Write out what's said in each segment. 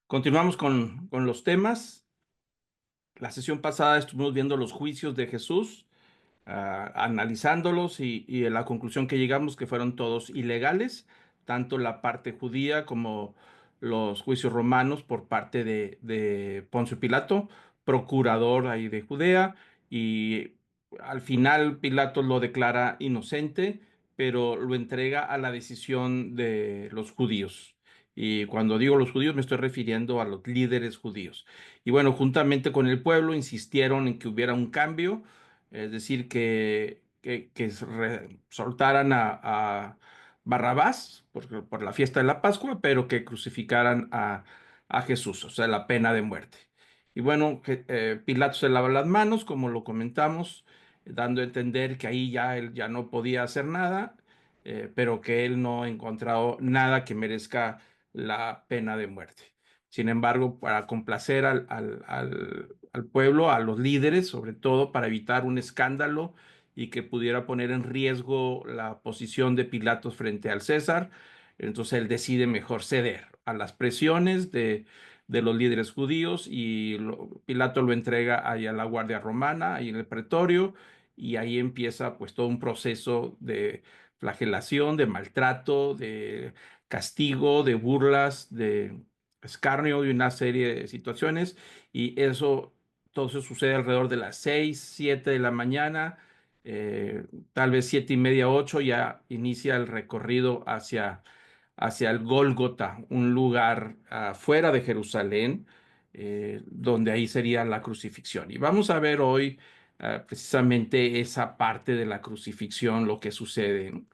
Continuamos con los temas. La sesión pasada estuvimos viendo los juicios de Jesús, analizándolos y a la conclusión que llegamos que fueron todos ilegales, tanto la parte judía como los juicios romanos por parte de Poncio Pilato, procurador ahí de Judea, y al final Pilato lo declara inocente, pero lo entrega a la decisión de los judíos. Y cuando digo los judíos me estoy refiriendo a los líderes judíos. Y bueno, juntamente con el pueblo insistieron en que hubiera un cambio, es decir, soltaran a Barrabás por la fiesta de la Pascua, pero que crucificaran a Jesús, o sea, la pena de muerte. Y bueno, Pilato se lava las manos, como lo comentamos, dando a entender que ahí ya él ya no podía hacer nada, pero que él no ha encontrado nada que merezca la pena de muerte. Sin embargo, para complacer al pueblo, a los líderes, sobre todo para evitar un escándalo y que pudiera poner en riesgo la posición de Pilatos frente al César, entonces él decide mejor ceder a las presiones de los líderes judíos y Pilato lo entrega ahí a la Guardia Romana, ahí en el Pretorio, y ahí empieza pues todo un proceso de flagelación, de maltrato, de castigo, de burlas, de escarnio y una serie de situaciones. Y todo eso sucede alrededor de las 6, 7 de la mañana, eh, tal vez 7:30, 8, ya inicia el recorrido hacia el Gólgota, un lugar fuera de Jerusalén, donde ahí sería la crucifixión. Y vamos a ver hoy precisamente esa parte de la crucifixión, lo que sucede, ¿no?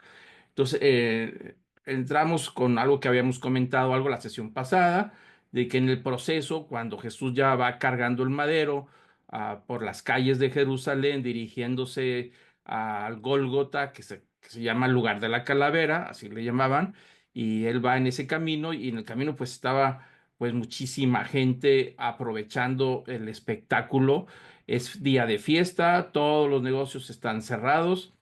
Entonces, entramos con algo que habíamos comentado, algo la sesión pasada, de que en el proceso, cuando Jesús ya va cargando el madero por las calles de Jerusalén, dirigiéndose al Gólgota, que se llama el lugar de la calavera, así le llamaban, y él va en ese camino, y en el camino pues estaba pues muchísima gente aprovechando el espectáculo. Es día de fiesta, todos los negocios están cerrados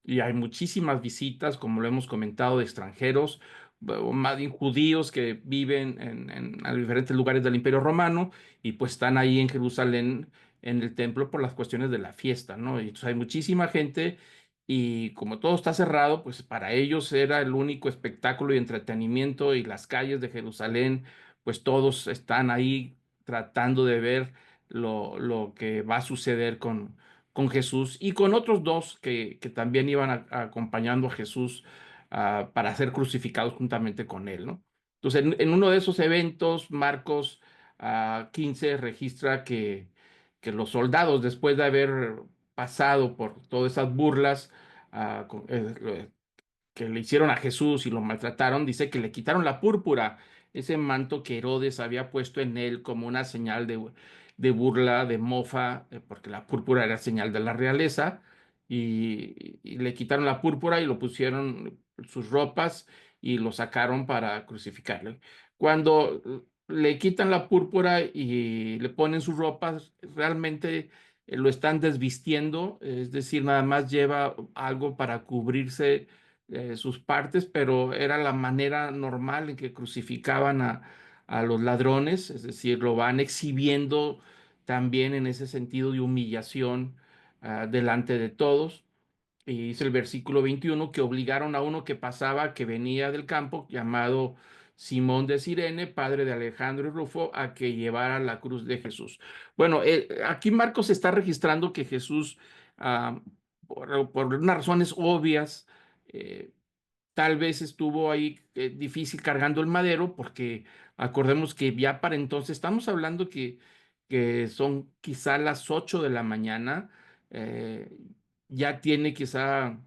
y hay muchísimas visitas, como lo hemos comentado, de extranjeros, o más bien judíos que viven en diferentes lugares del Imperio Romano y pues están ahí en Jerusalén en el templo por las cuestiones de la fiesta, ¿no? Y entonces hay muchísima gente y como todo está cerrado, pues para ellos era el único espectáculo y entretenimiento y las calles de Jerusalén, pues todos están ahí tratando de ver lo que va a suceder con Jesús y con otros dos que también iban acompañando a Jesús para ser crucificados juntamente con él, ¿no? Entonces, en uno de esos eventos, Marcos 15 registra que los soldados, después de haber pasado por todas esas burlas que le hicieron a Jesús y lo maltrataron, dice que le quitaron la púrpura, ese manto que Herodes había puesto en él como una señal de burla, de mofa, porque la púrpura era señal de la realeza, y le quitaron la púrpura y lo pusieron sus ropas y lo sacaron para crucificarle. Cuando le quitan la púrpura y le ponen sus ropas, realmente lo están desvistiendo, es decir, nada más lleva algo para cubrirse sus partes, pero era la manera normal en que crucificaban a los ladrones, es decir, lo van exhibiendo también en ese sentido de humillación delante de todos. Y dice el versículo 21 que obligaron a uno que pasaba, que venía del campo, llamado Simón de Cirene, padre de Alejandro y Rufo, a que llevara la cruz de Jesús. Bueno, aquí Marcos está registrando que Jesús, ah, por unas razones obvias, eh, tal vez estuvo ahí difícil cargando el madero, porque acordemos que ya para entonces estamos hablando que son quizá las 8 de la mañana, eh, ya tiene quizá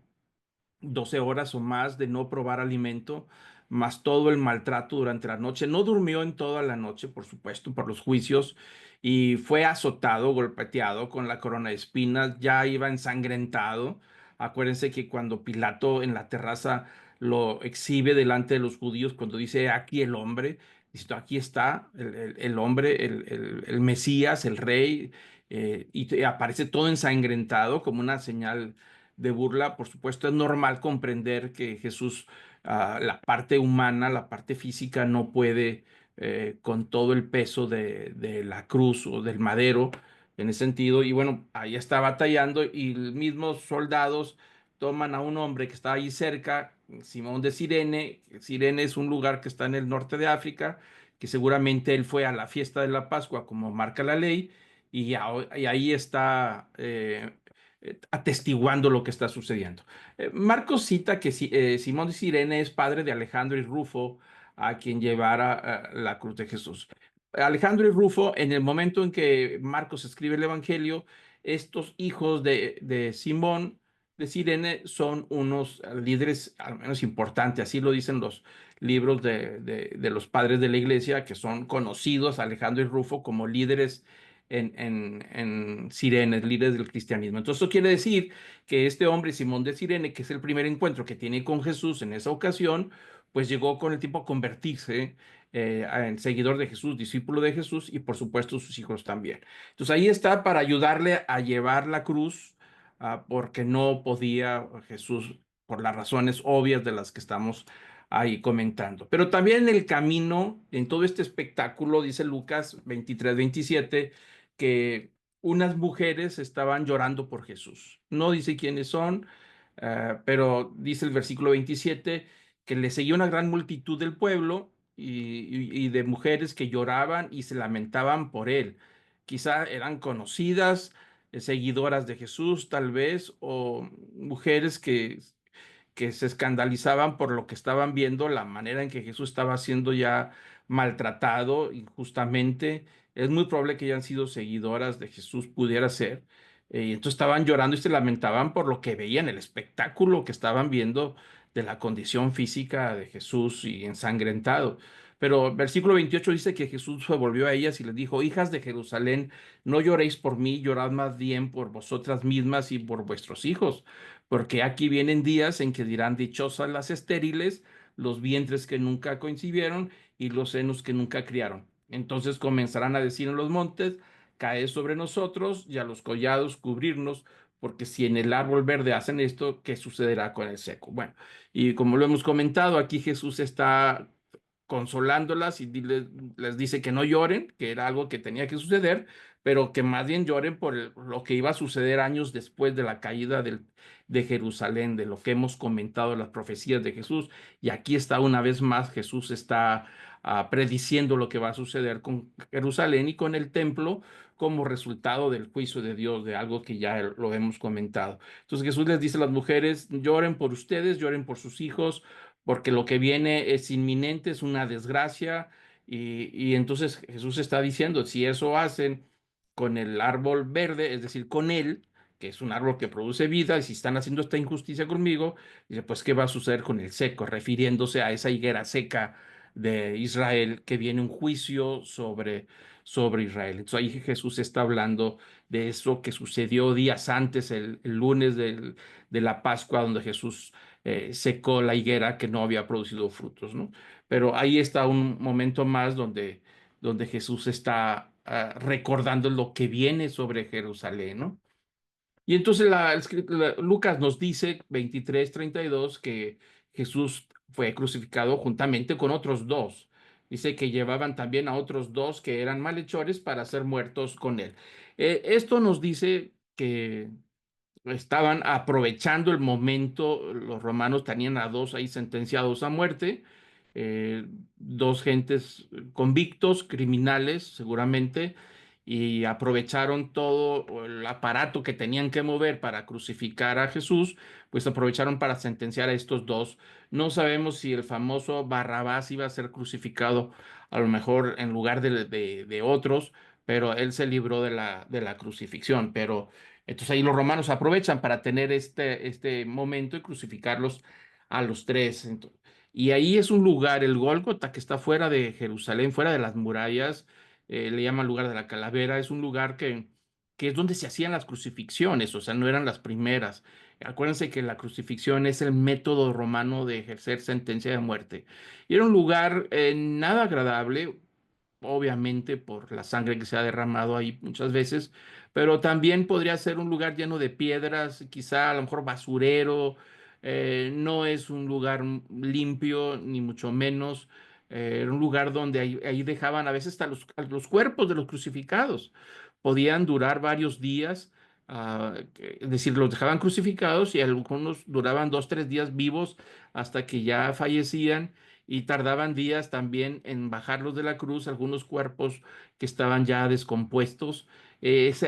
12 horas o más de no probar alimento, más todo el maltrato durante la noche. No durmió en toda la noche, por supuesto, por los juicios, y fue azotado, golpeteado con la corona de espinas, ya iba ensangrentado. Acuérdense que cuando Pilato en la terraza lo exhibe delante de los judíos, cuando dice aquí el hombre, dice aquí está el hombre, el Mesías, el rey, y aparece todo ensangrentado como una señal de burla. Por supuesto, es normal comprender que Jesús, la parte humana, la parte física, no puede con todo el peso de la cruz o del madero en ese sentido. Y bueno, ahí está batallando y los mismos soldados toman a un hombre que está ahí cerca, Simón de Cirene. Cirene es un lugar que está en el norte de África, que seguramente él fue a la fiesta de la Pascua, como marca la ley, y ahí está atestiguando lo que está sucediendo. Marcos cita que Simón de Cirene es padre de Alejandro y Rufo, a quien llevara la cruz de Jesús. Alejandro y Rufo, en el momento en que Marcos escribe el Evangelio, estos hijos de Simón de Cirene son unos líderes al menos importantes, así lo dicen los libros de los padres de la iglesia, que son conocidos, Alejandro y Rufo, como líderes en Cirene, líderes del cristianismo. Entonces, eso quiere decir que este hombre, Simón de Cirene, que es el primer encuentro que tiene con Jesús en esa ocasión, pues llegó con el tiempo a convertirse en seguidor de Jesús, discípulo de Jesús, y por supuesto sus hijos también. Entonces ahí está para ayudarle a llevar la cruz, porque no podía Jesús, por las razones obvias de las que estamos ahí comentando. Pero también en el camino, en todo este espectáculo, dice Lucas 23-27, que unas mujeres estaban llorando por Jesús. No dice quiénes son, pero dice el versículo 27 que le seguía una gran multitud del pueblo y de mujeres que lloraban y se lamentaban por él. Quizá eran conocidas, seguidoras de Jesús, tal vez, o mujeres que se escandalizaban por lo que estaban viendo, la manera en que Jesús estaba siendo ya maltratado injustamente. Es muy probable que hayan sido seguidoras de Jesús, pudiera ser. Y entonces estaban llorando y se lamentaban por lo que veían, el espectáculo que estaban viendo de la condición física de Jesús y ensangrentado. Pero versículo 28 dice que Jesús se volvió a ellas y les dijo: hijas de Jerusalén, no lloréis por mí, llorad más bien por vosotras mismas y por vuestros hijos, porque aquí vienen días en que dirán: dichosas las estériles, los vientres que nunca concibieron y los senos que nunca criaron. Entonces comenzarán a decir en los montes: caed sobre nosotros, y a los collados cubrirnos, porque si en el árbol verde hacen esto, ¿qué sucederá con el seco? Bueno, y como lo hemos comentado, aquí Jesús está consolándolas y les dice que no lloren, que era algo que tenía que suceder, pero que más bien lloren por lo que iba a suceder años después de la caída de Jerusalén, de lo que hemos comentado, las profecías de Jesús. Y aquí está una vez más, Jesús está prediciendo lo que va a suceder con Jerusalén y con el templo como resultado del juicio de Dios, de algo que ya lo hemos comentado. Entonces Jesús les dice a las mujeres: lloren por ustedes, lloren por sus hijos, porque lo que viene es inminente, es una desgracia. Y entonces Jesús está diciendo: si eso hacen con el árbol verde, es decir, con él, que es un árbol que produce vida, y si están haciendo esta injusticia conmigo, dice, pues, ¿qué va a suceder con el seco? Refiriéndose a esa higuera seca de Israel, que viene un juicio sobre Israel. Entonces ahí Jesús está hablando de eso que sucedió días antes, el lunes de la Pascua, donde Jesús secó la higuera que no había producido frutos, ¿no? Pero ahí está un momento más donde Jesús está recordando lo que viene sobre Jerusalén, ¿no? Y entonces Lucas nos dice, 23-32, que Jesús fue crucificado juntamente con otros dos. Dice que llevaban también a otros dos que eran malhechores para ser muertos con él. Esto nos dice que estaban aprovechando el momento. Los romanos tenían a dos ahí sentenciados a muerte, dos gentes convictos, criminales seguramente, y aprovecharon todo el aparato que tenían que mover para crucificar a Jesús, pues aprovecharon para sentenciar a estos dos. No sabemos si el famoso Barrabás iba a ser crucificado a lo mejor en lugar de otros, pero él se libró de la crucifixión. Pero entonces ahí los romanos aprovechan para tener este momento y crucificarlos a los tres. Y ahí es un lugar, el Gólgota, que está fuera de Jerusalén, fuera de las murallas, le llaman lugar de la calavera. Es un lugar que es donde se hacían las crucifixiones, o sea, no eran las primeras. Acuérdense que la crucifixión es el método romano de ejercer sentencia de muerte. Y era un lugar nada agradable, obviamente por la sangre que se ha derramado ahí muchas veces, pero también podría ser un lugar lleno de piedras, quizá a lo mejor basurero. No es un lugar limpio, ni mucho menos. Era un lugar donde ahí dejaban a veces hasta los cuerpos de los crucificados. Podían durar varios días, es decir, los dejaban crucificados y algunos duraban 2, 3 días vivos hasta que ya fallecían y tardaban días también en bajarlos de la cruz, algunos cuerpos que estaban ya descompuestos.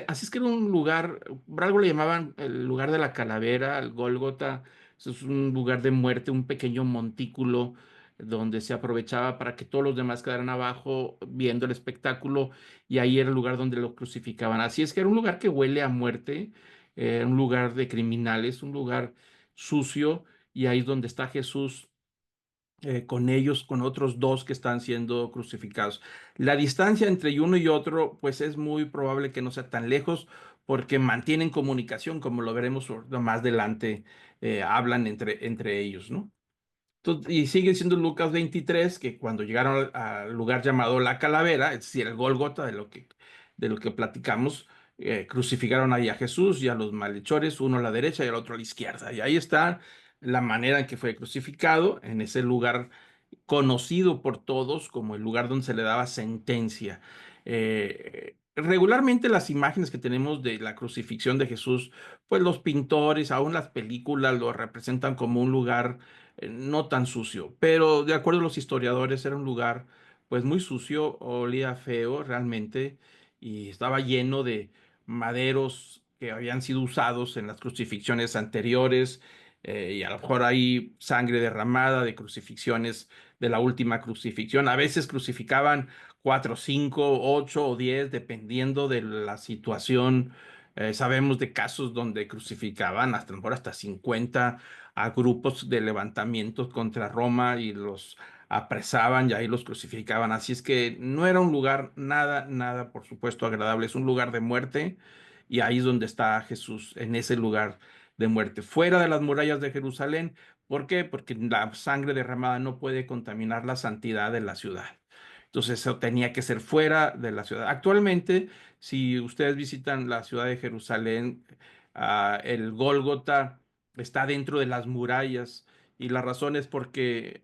Así es que era un lugar, por algo le llamaban el lugar de la calavera, el Gólgota. Es un lugar de muerte, un pequeño montículo donde se aprovechaba para que todos los demás quedaran abajo viendo el espectáculo y ahí era el lugar donde lo crucificaban. Así es que era un lugar que huele a muerte, un lugar de criminales, un lugar sucio y ahí es donde está Jesús con ellos, con otros dos que están siendo crucificados. La distancia entre uno y otro, pues es muy probable que no sea tan lejos porque mantienen comunicación, como lo veremos más adelante, hablan entre ellos, ¿no? Y sigue siendo Lucas 23, que cuando llegaron al lugar llamado La Calavera, es decir, el Gólgota de lo que platicamos, crucificaron ahí a Jesús y a los malhechores, uno a la derecha y el otro a la izquierda. Y ahí está la manera en que fue crucificado, en ese lugar conocido por todos como el lugar donde se le daba sentencia. Regularmente las imágenes que tenemos de la crucifixión de Jesús, pues los pintores, aún las películas lo representan como un lugar no tan sucio, pero de acuerdo a los historiadores era un lugar pues muy sucio, olía feo realmente y estaba lleno de maderos que habían sido usados en las crucifixiones anteriores, y a lo mejor hay sangre derramada de crucifixiones de la última crucifixión. A veces crucificaban 4, 5, 8 o 10 dependiendo de la situación. Sabemos de casos donde crucificaban hasta a lo mejor hasta 50 a grupos de levantamientos contra Roma y los apresaban y ahí los crucificaban. Así es que no era un lugar nada, nada, por supuesto, agradable. Es un lugar de muerte y ahí es donde está Jesús, en ese lugar de muerte, fuera de las murallas de Jerusalén. ¿Por qué? Porque la sangre derramada no puede contaminar la santidad de la ciudad. Entonces eso tenía que ser fuera de la ciudad. Actualmente, si ustedes visitan la ciudad de Jerusalén, el Gólgota está dentro de las murallas y la razón es porque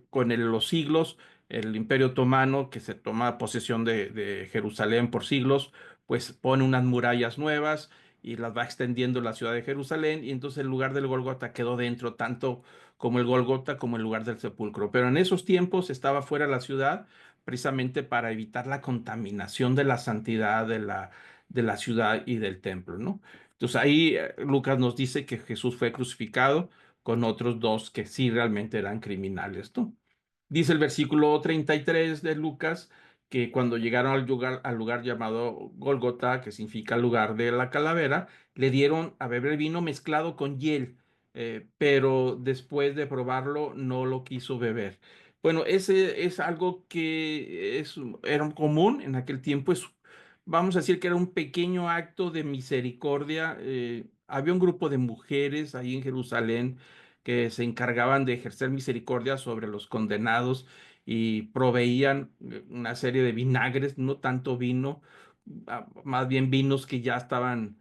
con los siglos el Imperio Otomano, que se toma posesión de Jerusalén por siglos, pues pone unas murallas nuevas y las va extendiendo la ciudad de Jerusalén y entonces el lugar del Gólgota quedó dentro, tanto como el Gólgota como el lugar del sepulcro. Pero en esos tiempos estaba fuera de la ciudad precisamente para evitar la contaminación de la santidad de la ciudad y del templo, ¿no? Entonces ahí Lucas nos dice que Jesús fue crucificado con otros dos que sí realmente eran criminales, ¿no? Dice el versículo 33 de Lucas que cuando llegaron al lugar llamado Golgota, que significa lugar de la calavera, le dieron a beber vino mezclado con hiel, pero después de probarlo no lo quiso beber. Bueno, ese es algo que era común en aquel tiempo. Vamos a decir que era un pequeño acto de misericordia. Había un grupo de mujeres ahí en Jerusalén que se encargaban de ejercer misericordia sobre los condenados y proveían una serie de vinagres, no tanto vino, más bien vinos que ya estaban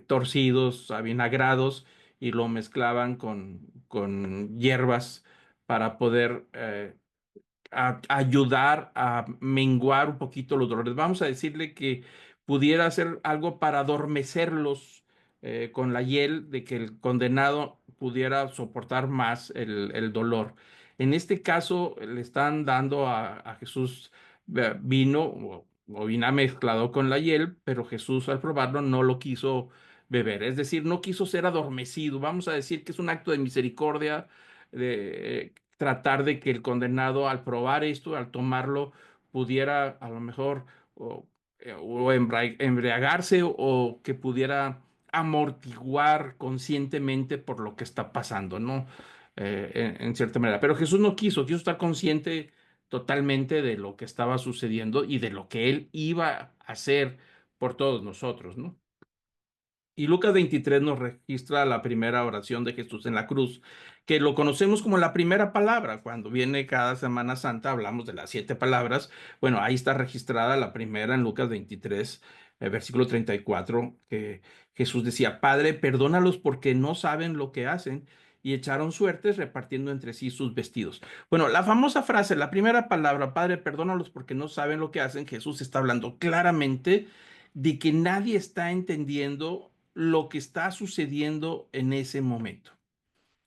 torcidos, avinagrados, y lo mezclaban con hierbas para poder ayudar a menguar un poquito los dolores. Vamos a decirle que pudiera hacer algo para adormecerlos con la hiel, de que el condenado pudiera soportar más el dolor. En este caso, le están dando a Jesús vino o vino mezclado con la hiel, pero Jesús al probarlo no lo quiso beber, es decir, no quiso ser adormecido. Vamos a decir que es un acto de misericordia, de tratar de que el condenado al probar esto, al tomarlo, pudiera a lo mejor o embriagarse o que pudiera amortiguar conscientemente por lo que está pasando, ¿no? En cierta manera. Pero Jesús no quiso estar consciente totalmente de lo que estaba sucediendo y de lo que él iba a hacer por todos nosotros, ¿no? Y Lucas 23 nos registra la primera oración de Jesús en la cruz, que lo conocemos como la primera palabra. Cuando viene cada Semana Santa hablamos de las 7 palabras. Bueno, ahí está registrada la primera en Lucas 23, versículo 34, que Jesús decía: Padre, perdónalos porque no saben lo que hacen. y echaron suertes repartiendo entre sí sus vestidos. Bueno, la famosa frase, la primera palabra, Padre, perdónalos porque no saben lo que hacen, Jesús está hablando claramente de que nadie está entendiendo lo que está sucediendo en ese momento.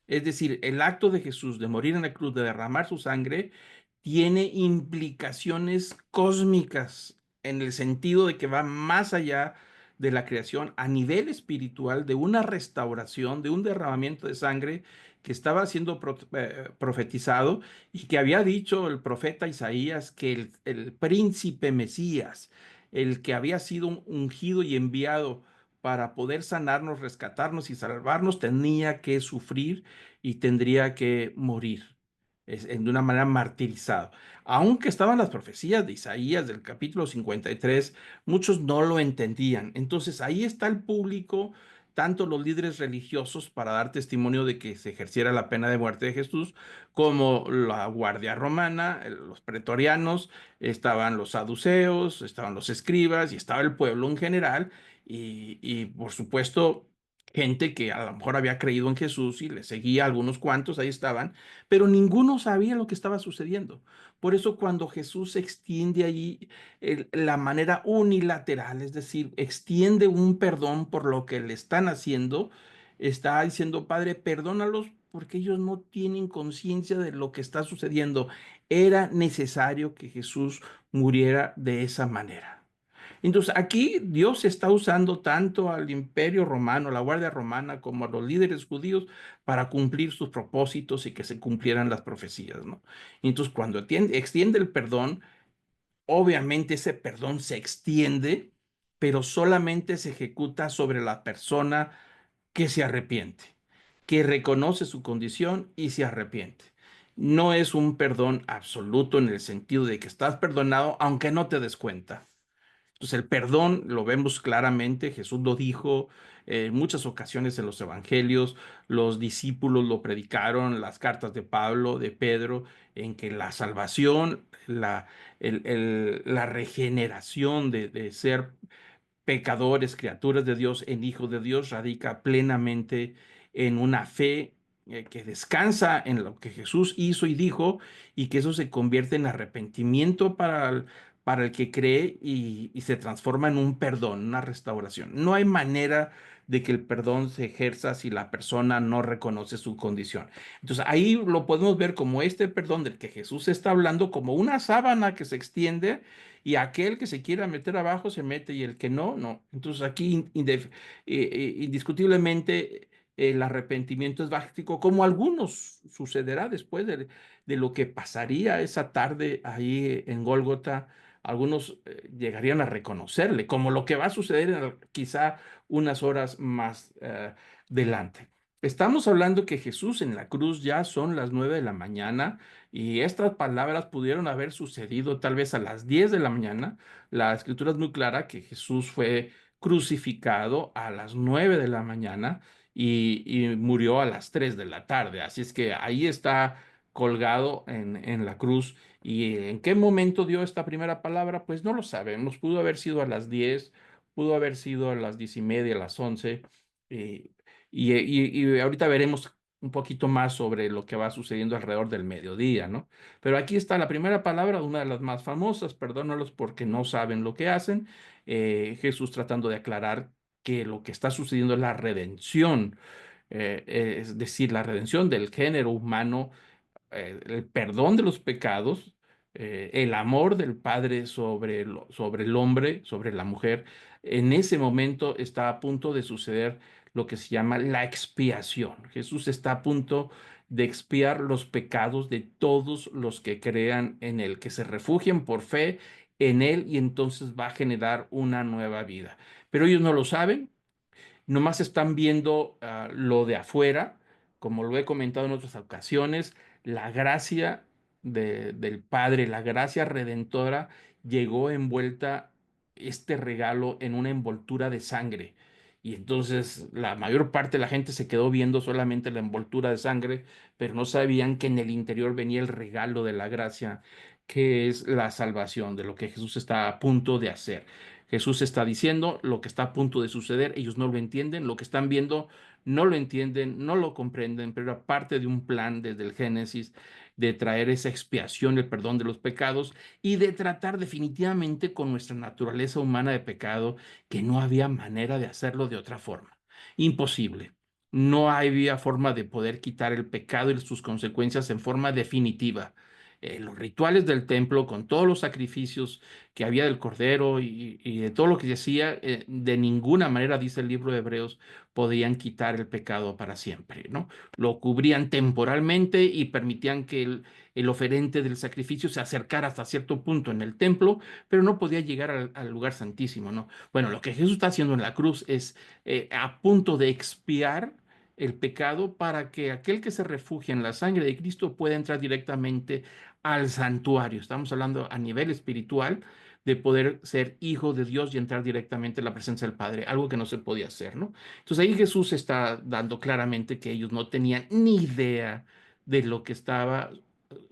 Es decir, el acto de Jesús de morir en la cruz, de derramar su sangre, tiene implicaciones cósmicas en el sentido de que va más allá de la creación a nivel espiritual, de una restauración, de un derramamiento de sangre que estaba siendo profetizado y que había dicho el profeta Isaías que el príncipe Mesías, el que había sido ungido y enviado para poder sanarnos, rescatarnos y salvarnos, tenía que sufrir y tendría que morir de una manera martirizada. Aunque estaban las profecías de Isaías del capítulo 53, muchos no lo entendían. Entonces ahí está el público, tanto los líderes religiosos para dar testimonio de que se ejerciera la pena de muerte de Jesús, como la guardia romana, los pretorianos, estaban los saduceos, estaban los escribas y estaba el pueblo en general. Y por supuesto, gente que a lo mejor había creído en Jesús y le seguía algunos cuantos, ahí estaban, pero ninguno sabía lo que estaba sucediendo. Por eso cuando Jesús extiende allí la manera unilateral, es decir, extiende un perdón por lo que le están haciendo, está diciendo, Padre, perdónalos porque ellos no tienen conciencia de lo que está sucediendo. Era necesario que Jesús muriera de esa manera. Entonces, aquí Dios está usando tanto al imperio romano, la guardia romana, como a los líderes judíos para cumplir sus propósitos y que se cumplieran las profecías, ¿no? Entonces, cuando extiende el perdón, obviamente ese perdón se extiende, pero solamente se ejecuta sobre la persona que se arrepiente, que reconoce su condición y se arrepiente. No es un perdón absoluto en el sentido de que estás perdonado aunque no te des cuenta. Entonces, el perdón lo vemos claramente, Jesús lo dijo en muchas ocasiones en los evangelios, los discípulos lo predicaron, las cartas de Pablo, de Pedro, en que la salvación, la regeneración de ser pecadores, criaturas de Dios, en hijos de Dios, radica plenamente en una fe que descansa en lo que Jesús hizo y dijo, y que eso se convierte en arrepentimiento para el que cree y se transforma en un perdón, una restauración. No hay manera de que el perdón se ejerza si la persona no reconoce su condición. Entonces ahí lo podemos ver como este perdón del que Jesús está hablando, como una sábana que se extiende y aquel que se quiera meter abajo se mete y el que no, no. Entonces aquí indiscutiblemente el arrepentimiento es básico, como algunos sucederá después de lo que pasaría esa tarde ahí en Gólgota. Algunos llegarían a reconocerle, como lo que va a suceder quizá unas horas más delante. Estamos hablando que Jesús en la cruz ya son las 9 de la mañana y estas palabras pudieron haber sucedido tal vez a las 10 de la mañana. La escritura es muy clara que Jesús fue crucificado a las 9 de la mañana y murió a las 3 de la tarde. Así es que ahí está colgado en la cruz. ¿Y en qué momento dio esta primera palabra? Pues no lo sabemos. Pudo haber sido a las 10, pudo haber sido a las 10:30, a las 11. eh, y ahorita veremos un poquito más sobre lo que va sucediendo alrededor del mediodía, ¿no? Pero aquí está la primera palabra, una de las más famosas, perdónalos porque no saben lo que hacen. Jesús tratando de aclarar que lo que está sucediendo es la redención, es decir, la redención del género humano, el perdón de los pecados, el amor del Padre sobre el hombre, sobre la mujer. En ese momento está a punto de suceder lo que se llama la expiación. Jesús está a punto de expiar los pecados de todos los que crean en Él, que se refugien por fe en Él y entonces va a generar una nueva vida. Pero ellos no lo saben, nomás están viendo lo de afuera, como lo he comentado en otras ocasiones, la gracia del Padre, la gracia redentora llegó envuelta este regalo en una envoltura de sangre. Y entonces la mayor parte de la gente se quedó viendo solamente la envoltura de sangre, pero no sabían que en el interior venía el regalo de la gracia que es la salvación, de lo que Jesús está a punto de hacer. Jesús está diciendo lo que está a punto de suceder, ellos no lo entienden, lo que están viendo no lo entienden, no lo comprenden, pero era parte de un plan desde el Génesis de traer esa expiación, el perdón de los pecados y de tratar definitivamente con nuestra naturaleza humana de pecado, que no había manera de hacerlo de otra forma. Imposible. No había forma de poder quitar el pecado y sus consecuencias en forma definitiva. Los rituales del templo, con todos los sacrificios que había del cordero y de todo lo que se hacía, de ninguna manera, dice el libro de Hebreos, podían quitar el pecado para siempre, ¿no? Lo cubrían temporalmente y permitían que el oferente del sacrificio se acercara hasta cierto punto en el templo, pero no podía llegar al lugar santísimo, ¿no? Bueno, lo que Jesús está haciendo en la cruz es a punto de expiar el pecado para que aquel que se refugia en la sangre de Cristo pueda entrar directamente al santuario. Estamos hablando a nivel espiritual de poder ser hijo de Dios y entrar directamente en la presencia del Padre, algo que no se podía hacer, ¿no? Entonces ahí Jesús está dando claramente que ellos no tenían ni idea de lo que estaba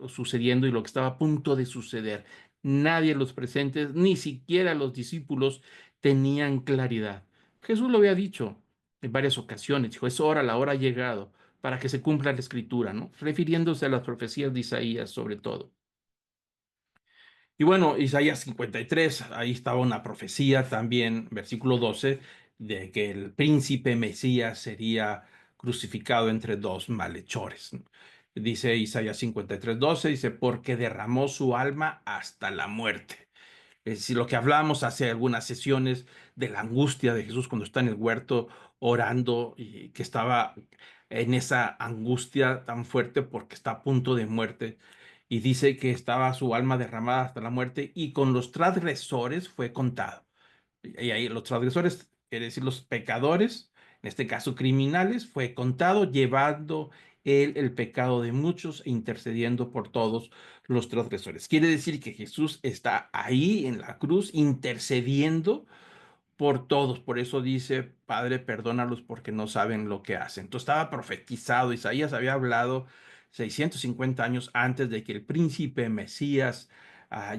sucediendo y lo que estaba a punto de suceder. Nadie de los presentes, ni siquiera los discípulos, tenían claridad. Jesús lo había dicho en varias ocasiones, dijo, es hora, la hora ha llegado para que se cumpla la escritura, ¿no? Refiriéndose a las profecías de Isaías sobre todo. Y bueno, Isaías 53, ahí estaba una profecía también, versículo 12, de que el príncipe Mesías sería crucificado entre dos malhechores, ¿no? Dice Isaías 53, 12, dice, porque derramó su alma hasta la muerte. Es decir, lo que hablábamos hace algunas sesiones de la angustia de Jesús cuando está en el huerto orando y que estaba en esa angustia tan fuerte porque está a punto de muerte y dice que estaba su alma derramada hasta la muerte y con los transgresores fue contado. Y ahí los transgresores, quiere decir los pecadores, en este caso criminales, fue contado llevando él el pecado de muchos e intercediendo por todos los transgresores. Quiere decir que Jesús está ahí en la cruz intercediendo por todos. Por eso dice, Padre, perdónalos porque no saben lo que hacen. Entonces estaba profetizado. Isaías había hablado 650 años antes de que el príncipe Mesías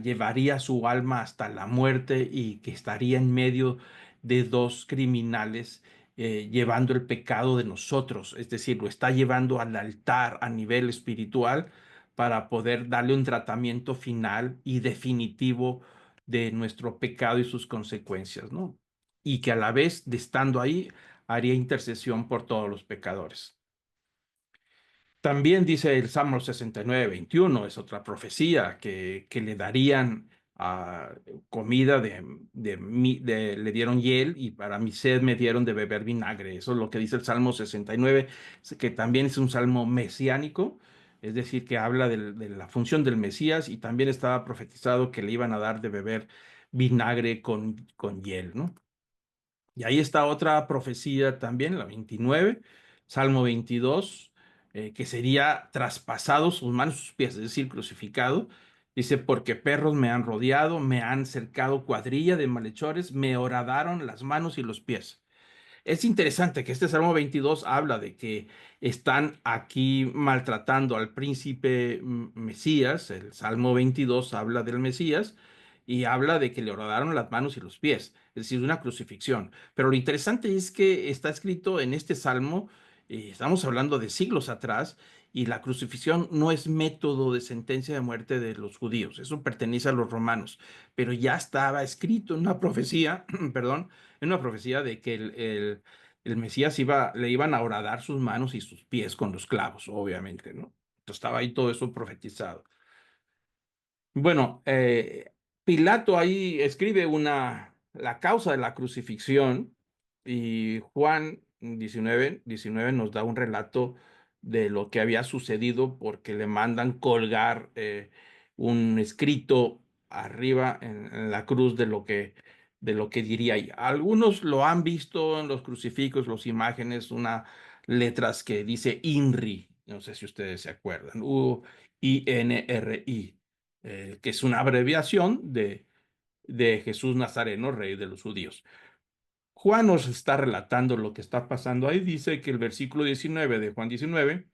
llevaría su alma hasta la muerte y que estaría en medio de dos criminales llevando el pecado de nosotros. Es decir, lo está llevando al altar a nivel espiritual para poder darle un tratamiento final y definitivo de nuestro pecado y sus consecuencias, ¿no? Y que a la vez de estando ahí haría intercesión por todos los pecadores. También dice el Salmo 69, 21, es otra profecía que le darían comida le dieron hiel y para mi sed me dieron de beber vinagre. Eso es lo que dice el Salmo 69, que también es un salmo mesiánico, es decir, que habla de la función del Mesías y también estaba profetizado que le iban a dar de beber vinagre con hiel, ¿no? Y ahí está otra profecía también, la 29, Salmo 22, que sería traspasado sus manos, sus pies, es decir, crucificado. Dice, porque perros me han rodeado, me han cercado cuadrilla de malhechores, me horadaron las manos y los pies. Es interesante que este Salmo 22 habla de que están aquí maltratando al príncipe Mesías. El Salmo 22 habla del Mesías y habla de que le horadaron las manos y los pies, es decir, una crucifixión. Pero lo interesante es que está escrito en este Salmo, estamos hablando de siglos atrás, y la crucifixión no es método de sentencia de muerte de los judíos, eso pertenece a los romanos, pero ya estaba escrito en una profecía, perdón, en una profecía de que el Mesías le iban a horadar sus manos y sus pies con los clavos, obviamente, ¿no? Entonces estaba ahí todo eso profetizado. Bueno, Pilato ahí escribe la causa de la crucifixión y Juan 19 nos da un relato de lo que había sucedido porque le mandan colgar un escrito arriba en la cruz de lo que diría ahí. Algunos lo han visto en los crucifijos, las imágenes, unas letras que dice INRI, no sé si ustedes se acuerdan, UINRI, que es una abreviación de Jesús Nazareno, rey de los judíos. Juan nos está relatando lo que está pasando ahí. Dice que el versículo 19 de Juan 19,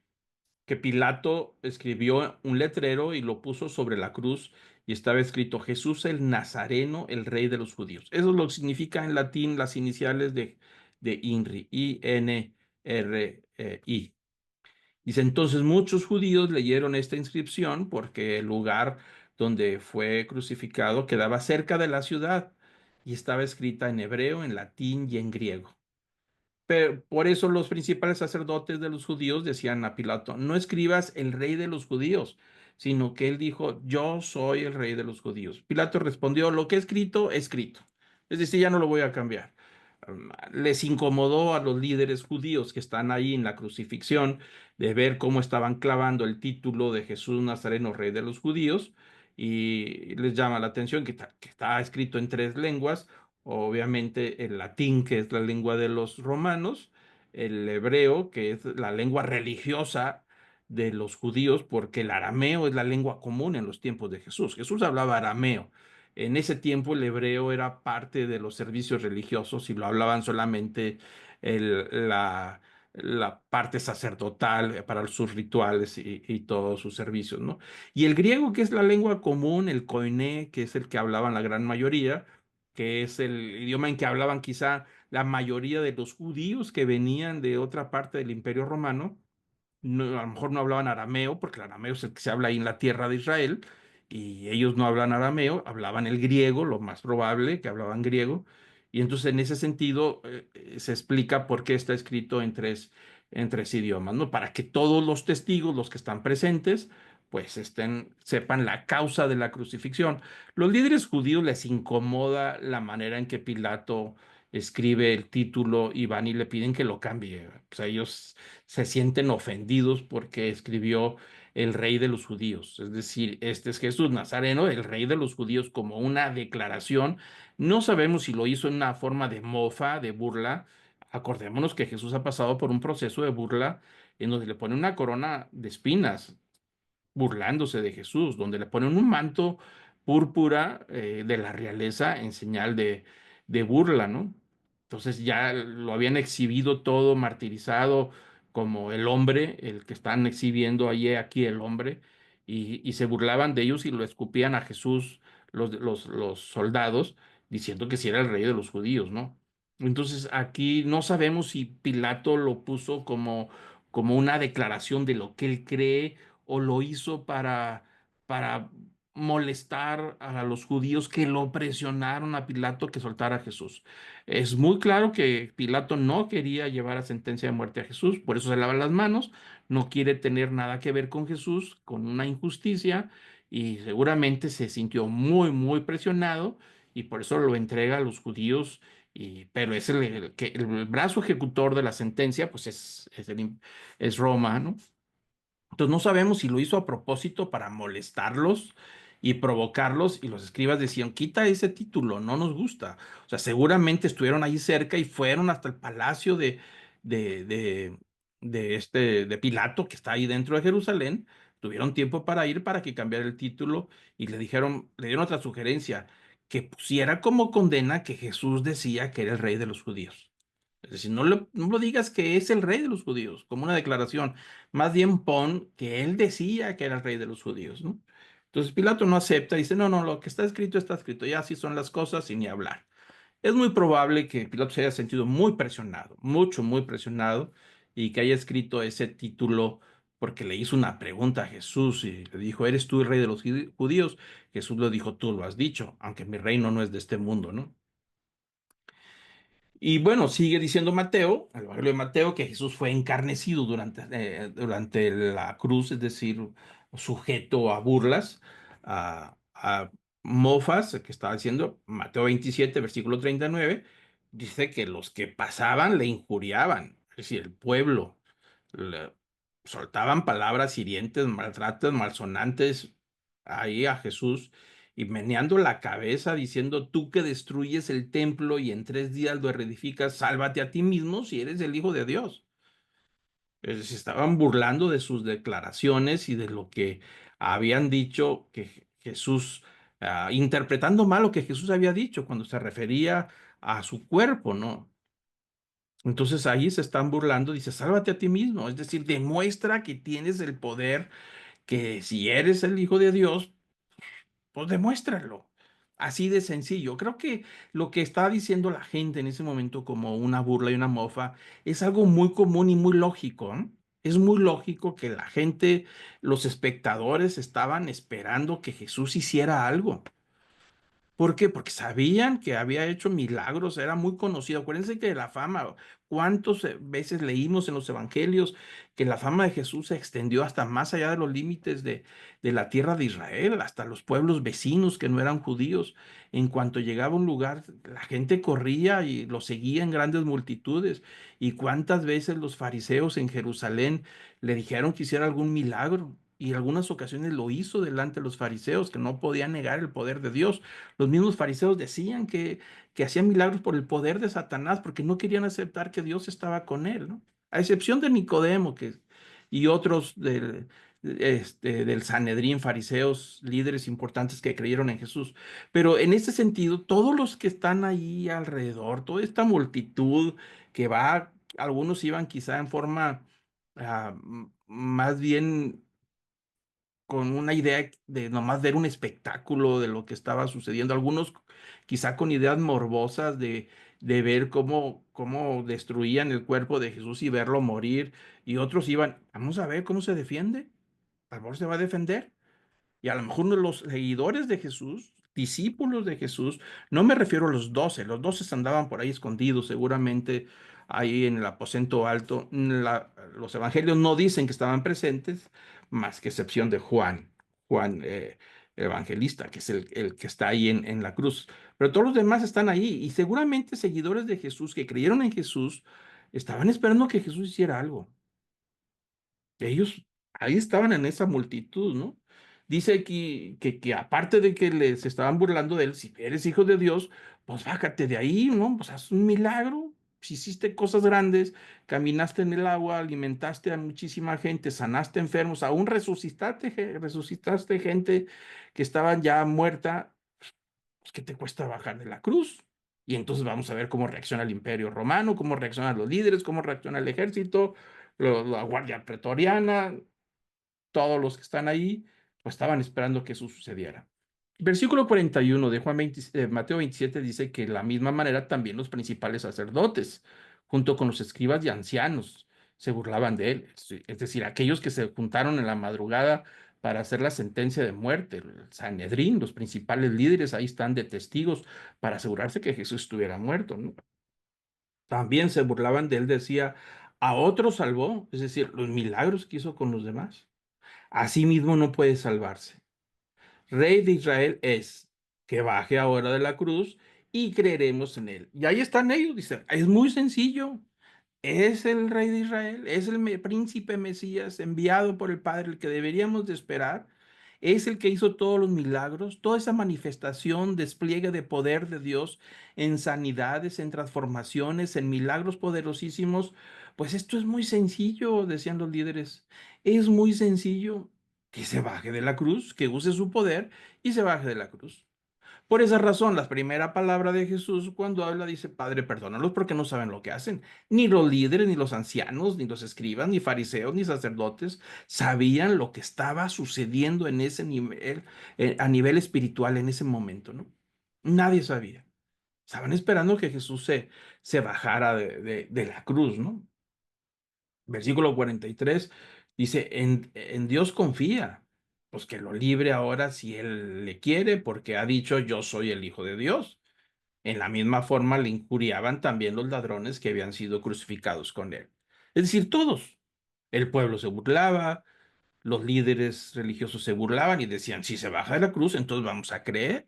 que Pilato escribió un letrero y lo puso sobre la cruz y estaba escrito Jesús el Nazareno, el rey de los judíos. Eso es lo que significa en latín las iniciales de INRI, INRI. Dice, entonces muchos judíos leyeron esta inscripción porque el lugar donde fue crucificado quedaba cerca de la ciudad y estaba escrita en hebreo, en latín y en griego. Pero por eso los principales sacerdotes de los judíos decían a Pilato, no escribas el rey de los judíos, sino que él dijo, yo soy el rey de los judíos. Pilato respondió, lo que he escrito, escrito. Es decir, ya no lo voy a cambiar. Les incomodó a los líderes judíos que están ahí en la crucifixión de ver cómo estaban clavando el título de Jesús Nazareno, rey de los judíos, y les llama la atención que está escrito en tres lenguas, obviamente el latín, que es la lengua de los romanos, el hebreo, que es la lengua religiosa de los judíos, porque el arameo es la lengua común en los tiempos de Jesús. Jesús hablaba arameo. En ese tiempo el hebreo era parte de los servicios religiosos y lo hablaban solamente la parte sacerdotal para sus rituales y todos sus servicios, ¿no? Y el griego, que es la lengua común, el koiné, que es el que hablaban la gran mayoría, que es el idioma en que hablaban quizá la mayoría de los judíos que venían de otra parte del Imperio Romano. A lo mejor no hablaban arameo, porque el arameo es el que se habla ahí en la tierra de Israel, y ellos no hablan arameo, hablaban el griego, lo más probable, que hablaban griego, y entonces en ese sentido se explica por qué está escrito en tres idiomas, ¿no? Para que todos los testigos, los que están presentes, pues sepan la causa de la crucifixión. Los líderes judíos les incomoda la manera en que Pilato escribe el título y van y le piden que lo cambie. O sea, ellos se sienten ofendidos porque escribió el rey de los judíos. Es decir, este es Jesús Nazareno, el rey de los judíos, como una declaración. No sabemos si lo hizo en una forma de mofa, de burla. Acordémonos que Jesús ha pasado por un proceso de burla en donde le pone una corona de espinas burlándose de Jesús, donde le ponen un manto púrpura de la realeza en señal de burla, ¿no? Entonces ya lo habían exhibido todo martirizado como el hombre, el que están exhibiendo allí aquí el hombre, y se burlaban de ellos y lo escupían a Jesús los soldados, diciendo que si era el rey de los judíos, ¿no? Entonces aquí no sabemos si Pilato lo puso como una declaración de lo que él cree o lo hizo para molestar a los judíos que lo presionaron a Pilato que soltara a Jesús. Es muy claro que Pilato no quería llevar a sentencia de muerte a Jesús, por eso se lava las manos, no quiere tener nada que ver con Jesús, con una injusticia, y seguramente se sintió muy, muy presionado y por eso lo entrega a los judíos. Pero es el brazo ejecutor de la sentencia, pues es Roma, ¿no? Entonces no sabemos si lo hizo a propósito para molestarlos y provocarlos y los escribas decían, quita ese título, no nos gusta. O sea, seguramente estuvieron ahí cerca y fueron hasta el palacio de, de, de Pilato, que está ahí dentro de Jerusalén. Tuvieron tiempo para ir para que cambiara el título y le dieron otra sugerencia, que pusiera como condena que Jesús decía que era el rey de los judíos. Es decir, no lo digas que es el rey de los judíos, como una declaración. Más bien pon que él decía que era el rey de los judíos, ¿no? Entonces Pilato no acepta, dice, no, no, lo que está escrito, ya así son las cosas y ni hablar. Es muy probable que Pilato se haya sentido muy presionado, mucho, muy presionado, y que haya escrito ese título porque le hizo una pregunta a Jesús y le dijo, ¿eres tú el rey de los judíos? Jesús le dijo, tú lo has dicho, aunque mi reino no es de este mundo, ¿no? Y bueno, sigue diciendo Mateo, el Evangelio de Mateo, que Jesús fue encarnecido durante la cruz, es decir, sujeto a burlas, a mofas, que estaba diciendo Mateo 27, versículo 39, dice que los que pasaban le injuriaban, es decir, el pueblo, le soltaban palabras hirientes, maltratas, malsonantes ahí a Jesús y meneando la cabeza diciendo, tú que destruyes el templo y en 3 días lo reedificas, sálvate a ti mismo si eres el Hijo de Dios. Se estaban burlando de sus declaraciones y de lo que habían dicho que Jesús, interpretando mal lo que Jesús había dicho cuando se refería a su cuerpo, ¿no? Entonces ahí se están burlando, dice, sálvate a ti mismo, es decir, demuestra que tienes el poder, que si eres el Hijo de Dios, Pues demuéstralo. Así de sencillo. Creo que lo que estaba diciendo la gente en ese momento como una burla y una mofa es algo muy común y muy lógico, ¿eh? Es muy lógico que la gente, los espectadores estaban esperando que Jesús hiciera algo. ¿Por qué? Porque sabían que había hecho milagros, era muy conocido. Acuérdense que la fama, cuántas veces leímos en los evangelios que la fama de Jesús se extendió hasta más allá de los límites de la tierra de Israel, hasta los pueblos vecinos que no eran judíos. En cuanto llegaba a un lugar, la gente corría y lo seguía en grandes multitudes. Y cuántas veces los fariseos en Jerusalén le dijeron que hiciera algún milagro. Y en algunas ocasiones lo hizo delante de los fariseos, que no podían negar el poder de Dios. Los mismos fariseos decían que hacían milagros por el poder de Satanás, porque no querían aceptar que Dios estaba con él, ¿no? A excepción de Nicodemo y otros del Sanedrín, fariseos, líderes importantes que creyeron en Jesús. Pero en ese sentido, todos los que están ahí alrededor, toda esta multitud que va, algunos iban quizá en forma más bien con una idea de nomás ver un espectáculo de lo que estaba sucediendo, algunos quizá con ideas morbosas de ver cómo destruían el cuerpo de Jesús y verlo morir, y otros iban, vamos a ver cómo se defiende, a lo mejor se va a defender. Y a lo mejor uno de los seguidores de Jesús, discípulos de Jesús, no me refiero a los 12 andaban por ahí escondidos, seguramente ahí en el aposento alto. Los evangelios no dicen que estaban presentes, más que excepción de Juan el evangelista, que es el que está ahí en la cruz. Pero todos los demás están ahí y seguramente seguidores de Jesús que creyeron en Jesús estaban esperando que Jesús hiciera algo. Ellos ahí estaban en esa multitud, ¿no? Dice aquí que aparte de que les estaban burlando de él, si eres hijo de Dios, pues bájate de ahí, ¿no? Pues haz un milagro. Si hiciste cosas grandes, caminaste en el agua, alimentaste a muchísima gente, sanaste enfermos, aún resucitaste gente que estaban ya muerta, pues ¿qué te cuesta bajar de la cruz? Y entonces vamos a ver cómo reacciona el Imperio Romano, cómo reaccionan los líderes, cómo reacciona el ejército, la Guardia Pretoriana, todos los que están ahí, pues estaban esperando que eso sucediera. Versículo 41 de Mateo 27 dice que de la misma manera también los principales sacerdotes, junto con los escribas y ancianos, se burlaban de él. Es decir, aquellos que se juntaron en la madrugada para hacer la sentencia de muerte, el Sanedrín, los principales líderes ahí están de testigos para asegurarse que Jesús estuviera muerto, ¿no? También se burlaban de él, decía, a otros salvó, es decir, los milagros que hizo con los demás. Asimismo no puede salvarse. Rey de Israel es, que baje ahora de la cruz y creeremos en él. Y ahí están ellos, dicen, es muy sencillo. Es el rey de Israel, es el príncipe Mesías enviado por el Padre, el que deberíamos de esperar. Es el que hizo todos los milagros, toda esa manifestación, despliegue de poder de Dios en sanidades, en transformaciones, en milagros poderosísimos. Pues esto es muy sencillo, decían los líderes. Es muy sencillo que se baje de la cruz, que use su poder y se baje de la cruz. Por esa razón, la primera palabra de Jesús cuando habla dice, Padre, perdónalos porque no saben lo que hacen. Ni los líderes, ni los ancianos, ni los escribas, ni fariseos, ni sacerdotes sabían lo que estaba sucediendo en ese nivel, a nivel espiritual en ese momento, ¿no? Nadie sabía. Estaban esperando que Jesús se bajara de la cruz, ¿no? Versículo 43 dice, en Dios confía, pues que lo libre ahora si Él le quiere, porque ha dicho, yo soy el Hijo de Dios. En la misma forma le injuriaban también los ladrones que habían sido crucificados con Él. Es decir, todos. El pueblo se burlaba, los líderes religiosos se burlaban y decían, si se baja de la cruz, entonces vamos a creer.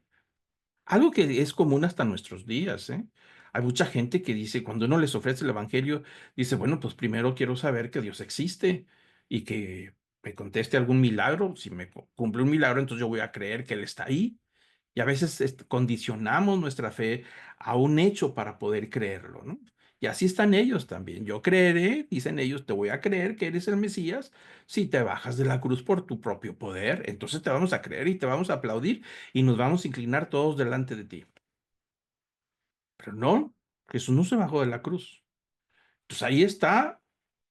Algo que es común hasta nuestros días, ¿eh? Hay mucha gente que dice, cuando uno les ofrece el evangelio, dice, bueno, pues primero quiero saber que Dios existe y que me conteste algún milagro. Si me cumple un milagro, entonces yo voy a creer que Él está ahí. Y a veces condicionamos nuestra fe a un hecho para poder creerlo, ¿no? Y así están ellos también. Yo creeré, dicen ellos, te voy a creer que eres el Mesías si te bajas de la cruz por tu propio poder. Entonces te vamos a creer y te vamos a aplaudir y nos vamos a inclinar todos delante de ti. Pero no, Jesús no se bajó de la cruz. Pues ahí está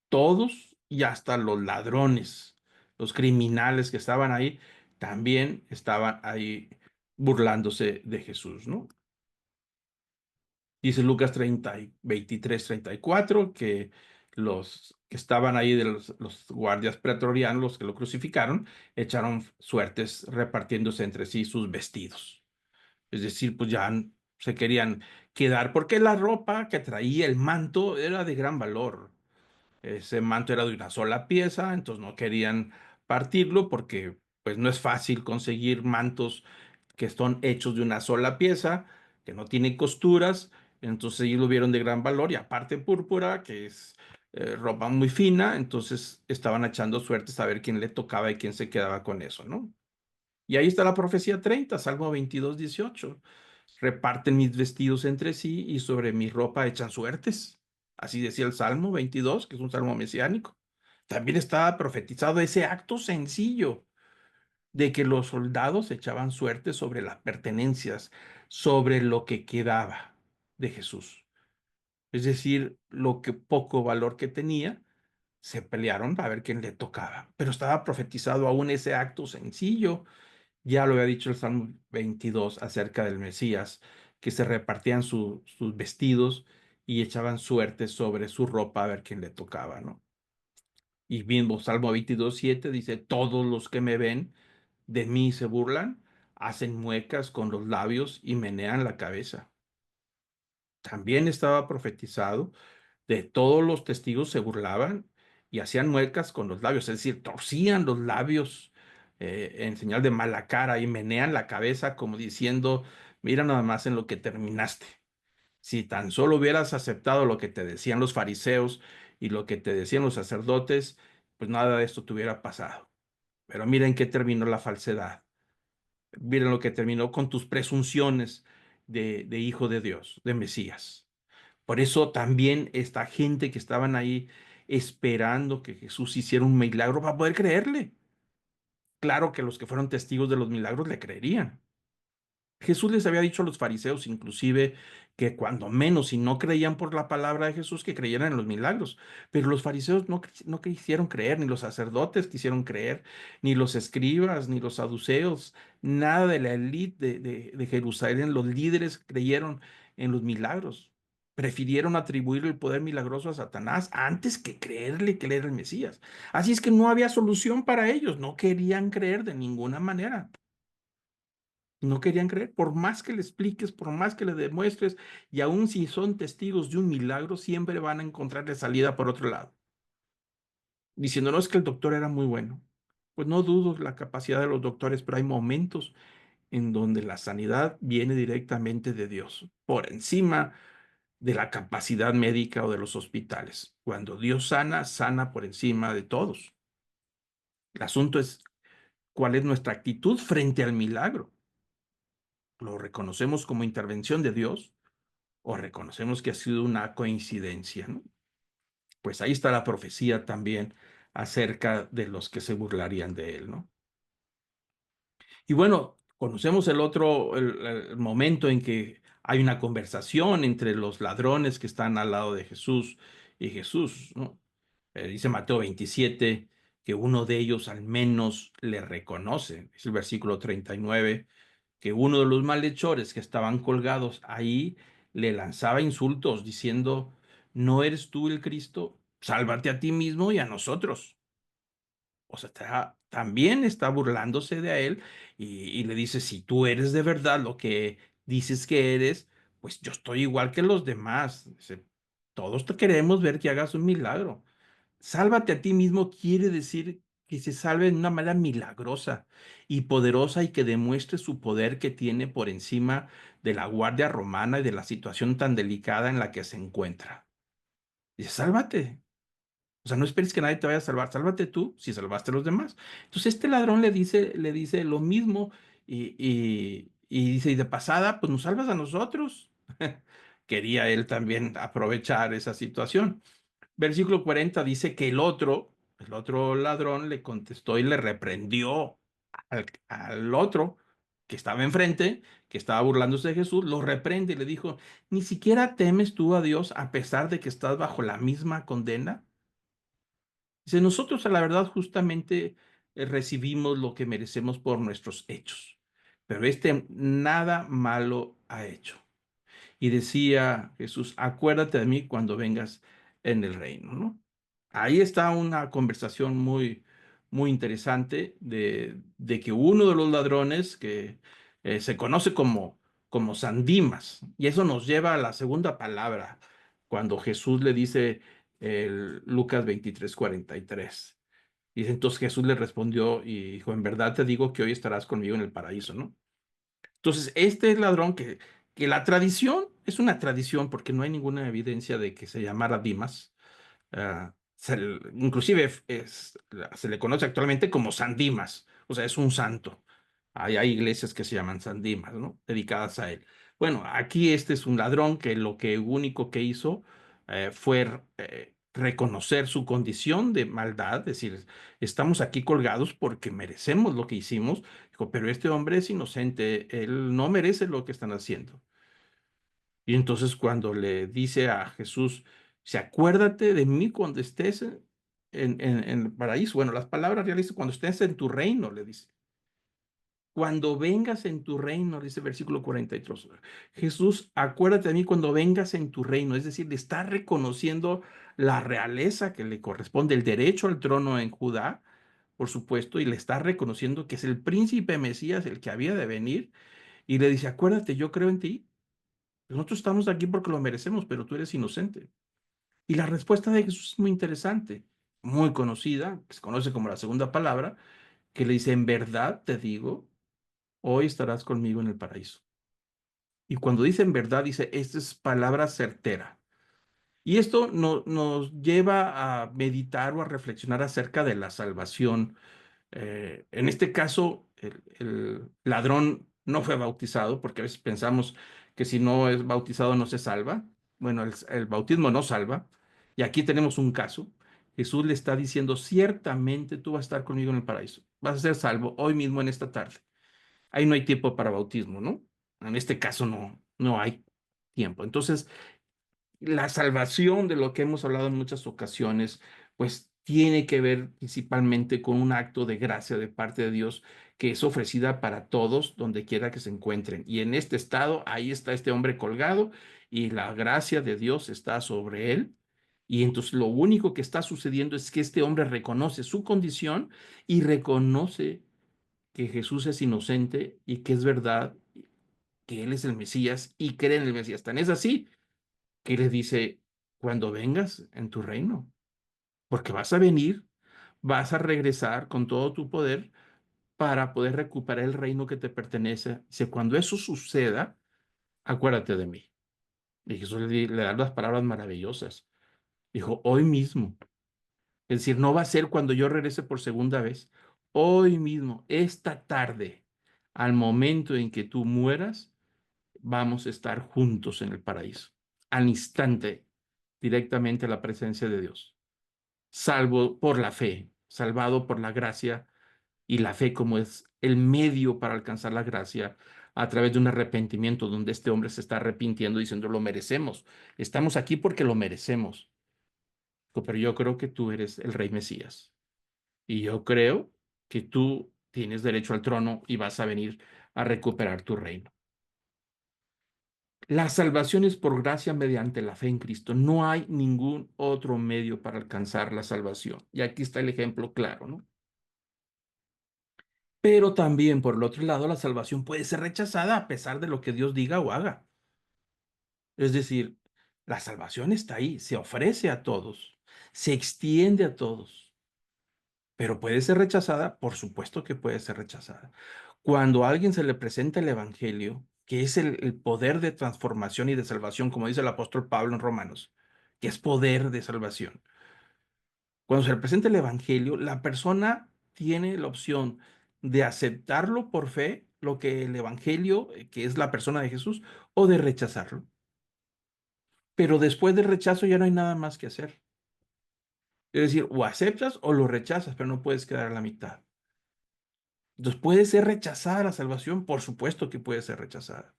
todos y hasta los ladrones, los criminales que estaban ahí, también estaban ahí burlándose de Jesús, ¿no? Dice Lucas 23-34, que los que estaban ahí de los guardias pretorianos, los que lo crucificaron, echaron suertes repartiéndose entre sí sus vestidos. Es decir, pues ya se querían quedar, porque la ropa que traía, el manto, era de gran valor. Ese manto era de una sola pieza, entonces no querían partirlo porque pues no es fácil conseguir mantos que son hechos de una sola pieza, que no tienen costuras, entonces ellos lo vieron de gran valor y aparte púrpura, que es ropa muy fina, entonces estaban echando suertes a ver quién le tocaba y quién se quedaba con eso, ¿no? Y ahí está la profecía 30, Salmo 22-18. Reparten mis vestidos entre sí y sobre mi ropa echan suertes. Así decía el Salmo 22, que es un salmo mesiánico. También estaba profetizado ese acto sencillo de que los soldados echaban suertes sobre las pertenencias, sobre lo que quedaba de Jesús. Es decir, lo que poco valor que tenía, se pelearon para ver quién le tocaba. Pero estaba profetizado aún ese acto sencillo. Ya lo había dicho el Salmo 22 acerca del Mesías, que se repartían sus vestidos y echaban suerte sobre su ropa a ver quién le tocaba, ¿no? Y mismo Salmo 22:7 dice, todos los que me ven de mí se burlan, hacen muecas con los labios y menean la cabeza. También estaba profetizado de todos los testigos se burlaban y hacían muecas con los labios, es decir, torcían los labios en señal de mala cara y menean la cabeza como diciendo, mira nada más en lo que terminaste. Si tan solo hubieras aceptado lo que te decían los fariseos y lo que te decían los sacerdotes, pues nada de esto te hubiera pasado. Pero miren qué terminó la falsedad. Miren lo que terminó con tus presunciones de hijo de Dios, de Mesías. Por eso también esta gente que estaban ahí esperando que Jesús hiciera un milagro para poder creerle. Claro que los que fueron testigos de los milagros le creerían. Jesús les había dicho a los fariseos inclusive que cuando menos si no creían por la palabra de Jesús que creyeran en los milagros, pero los fariseos no quisieron creer, ni los sacerdotes quisieron creer, ni los escribas, ni los saduceos, nada de la élite de Jerusalén, los líderes creyeron en los milagros. Prefirieron atribuir el poder milagroso a Satanás antes que creerle que él era el Mesías. Así es que no había solución para ellos, no querían creer de ninguna manera. No querían creer, por más que le expliques, por más que le demuestres, y aun si son testigos de un milagro, siempre van a encontrarle salida por otro lado, diciendo, no es que el doctor era muy bueno. Pues no dudo la capacidad de los doctores, pero hay momentos en donde la sanidad viene directamente de Dios, por encima de la capacidad médica o de los hospitales. Cuando Dios sana, sana por encima de todos. El asunto es cuál es nuestra actitud frente al milagro. ¿Lo reconocemos como intervención de Dios o reconocemos que ha sido una coincidencia, ¿no? Pues ahí está la profecía también acerca de los que se burlarían de él, ¿no? Y bueno, conocemos el otro, el momento en que hay una conversación entre los ladrones que están al lado de Jesús y Jesús, ¿no? Dice Mateo 27 que uno de ellos al menos le reconoce, es el versículo 39, que uno de los malhechores que estaban colgados ahí le lanzaba insultos diciendo, ¿no eres tú el Cristo? Sálvate a ti mismo y a nosotros. O sea, también está burlándose de él y le dice, si tú eres de verdad lo que dices que eres, pues yo estoy igual que los demás. Dice, todos te queremos ver que hagas un milagro. Sálvate a ti mismo quiere decir que se salve de una manera milagrosa y poderosa y que demuestre su poder que tiene por encima de la guardia romana y de la situación tan delicada en la que se encuentra. Dice, sálvate. O sea, no esperes que nadie te vaya a salvar, sálvate tú si salvaste a los demás. Entonces este ladrón le dice lo mismo y dice, y de pasada, pues nos salvas a nosotros. Quería él también aprovechar esa situación. Versículo 40 dice que el otro ladrón le contestó y le reprendió al otro que estaba enfrente, que estaba burlándose de Jesús, lo reprende y le dijo, ¿ni siquiera temes tú a Dios a pesar de que estás bajo la misma condena? Dice, nosotros a la verdad justamente recibimos lo que merecemos por nuestros hechos. pero este nada malo ha hecho. Y decía Jesús, acuérdate de mí cuando vengas en el reino, ¿no? Ahí está una conversación muy interesante de que uno de los ladrones que se conoce como San Dimas, y eso nos lleva a la segunda palabra, cuando Jesús le dice Lucas 23:43. Dice, entonces Jesús le respondió y dijo, en verdad te digo que hoy estarás conmigo en el paraíso, ¿no? Entonces, este ladrón que la tradición es una tradición porque no hay ninguna evidencia de que se llamara Dimas. Inclusive se le conoce actualmente como San Dimas, o sea, es un santo. Hay iglesias que se llaman San Dimas, ¿no? Dedicadas a él. Bueno, aquí este es un ladrón que lo que único que hizo fue reconocer su condición de maldad, decir, estamos aquí colgados porque merecemos lo que hicimos. Dijo, pero este hombre es inocente, él no merece lo que están haciendo. Y entonces cuando le dice a Jesús, si acuérdate de mí cuando estés en el paraíso. Bueno, las palabras reales, cuando estés en tu reino, le dice. Cuando vengas en tu reino, dice versículo 43. Jesús, acuérdate de mí cuando vengas en tu reino. Es decir, le está reconociendo la realeza que le corresponde, el derecho al trono en Judá, por supuesto, y le está reconociendo que es el príncipe Mesías, el que había de venir. Y le dice, acuérdate, yo creo en ti. Nosotros estamos aquí porque lo merecemos, pero tú eres inocente. Y la respuesta de Jesús es muy interesante, muy conocida, que se conoce como la segunda palabra, que le dice, en verdad te digo, hoy estarás conmigo en el paraíso. Y cuando dice en verdad, dice, esta es palabra certera. Y esto nos lleva a meditar o a reflexionar acerca de la salvación. En este caso, el ladrón no fue bautizado, porque a veces pensamos que si no es bautizado no se salva. Bueno, el bautismo no salva. Y aquí tenemos un caso. Jesús le está diciendo, ciertamente tú vas a estar conmigo en el paraíso. Vas a ser salvo hoy mismo en esta tarde. Ahí no hay tiempo para bautismo, ¿no? En este caso no hay tiempo. Entonces, la salvación de lo que hemos hablado en muchas ocasiones, pues tiene que ver principalmente con un acto de gracia de parte de Dios que es ofrecida para todos donde quiera que se encuentren. Y en este estado, ahí está este hombre colgado y la gracia de Dios está sobre él. Y entonces lo único que está sucediendo es que este hombre reconoce su condición y reconoce que Jesús es inocente y que es verdad que Él es el Mesías y cree en el Mesías. Tan es así que le dice, cuando vengas en tu reino, porque vas a venir, vas a regresar con todo tu poder para poder recuperar el reino que te pertenece. Dice, cuando eso suceda, acuérdate de mí. Y Jesús le da las palabras maravillosas. Dijo, hoy mismo. Es decir, no va a ser cuando yo regrese por segunda vez. Hoy mismo, esta tarde, al momento en que tú mueras, vamos a estar juntos en el paraíso. Al instante, directamente a la presencia de Dios. Salvo por la fe, salvado por la gracia y la fe como es el medio para alcanzar la gracia a través de un arrepentimiento donde este hombre se está arrepintiendo diciendo lo merecemos. Estamos aquí porque lo merecemos. Pero yo creo que tú eres el rey Mesías y yo creo que tú tienes derecho al trono y vas a venir a recuperar tu reino. La salvación es por gracia mediante la fe en Cristo. No hay ningún otro medio para alcanzar la salvación. Y aquí está el ejemplo claro, ¿no? Pero también, por el otro lado, la salvación puede ser rechazada a pesar de lo que Dios diga o haga. Es decir, la salvación está ahí, se ofrece a todos, se extiende a todos, pero puede ser rechazada, por supuesto que puede ser rechazada. Cuando a alguien se le presenta el Evangelio, que es el poder de transformación y de salvación, como dice el apóstol Pablo en Romanos, que es poder de salvación. Cuando se le presenta el Evangelio, la persona tiene la opción de aceptarlo por fe, lo que el Evangelio, que es la persona de Jesús, o de rechazarlo. Pero después del rechazo ya no hay nada más que hacer. Es decir, o aceptas o lo rechazas, pero no puedes quedar a la mitad. Entonces, ¿puede ser rechazada la salvación? Por supuesto que puede ser rechazada.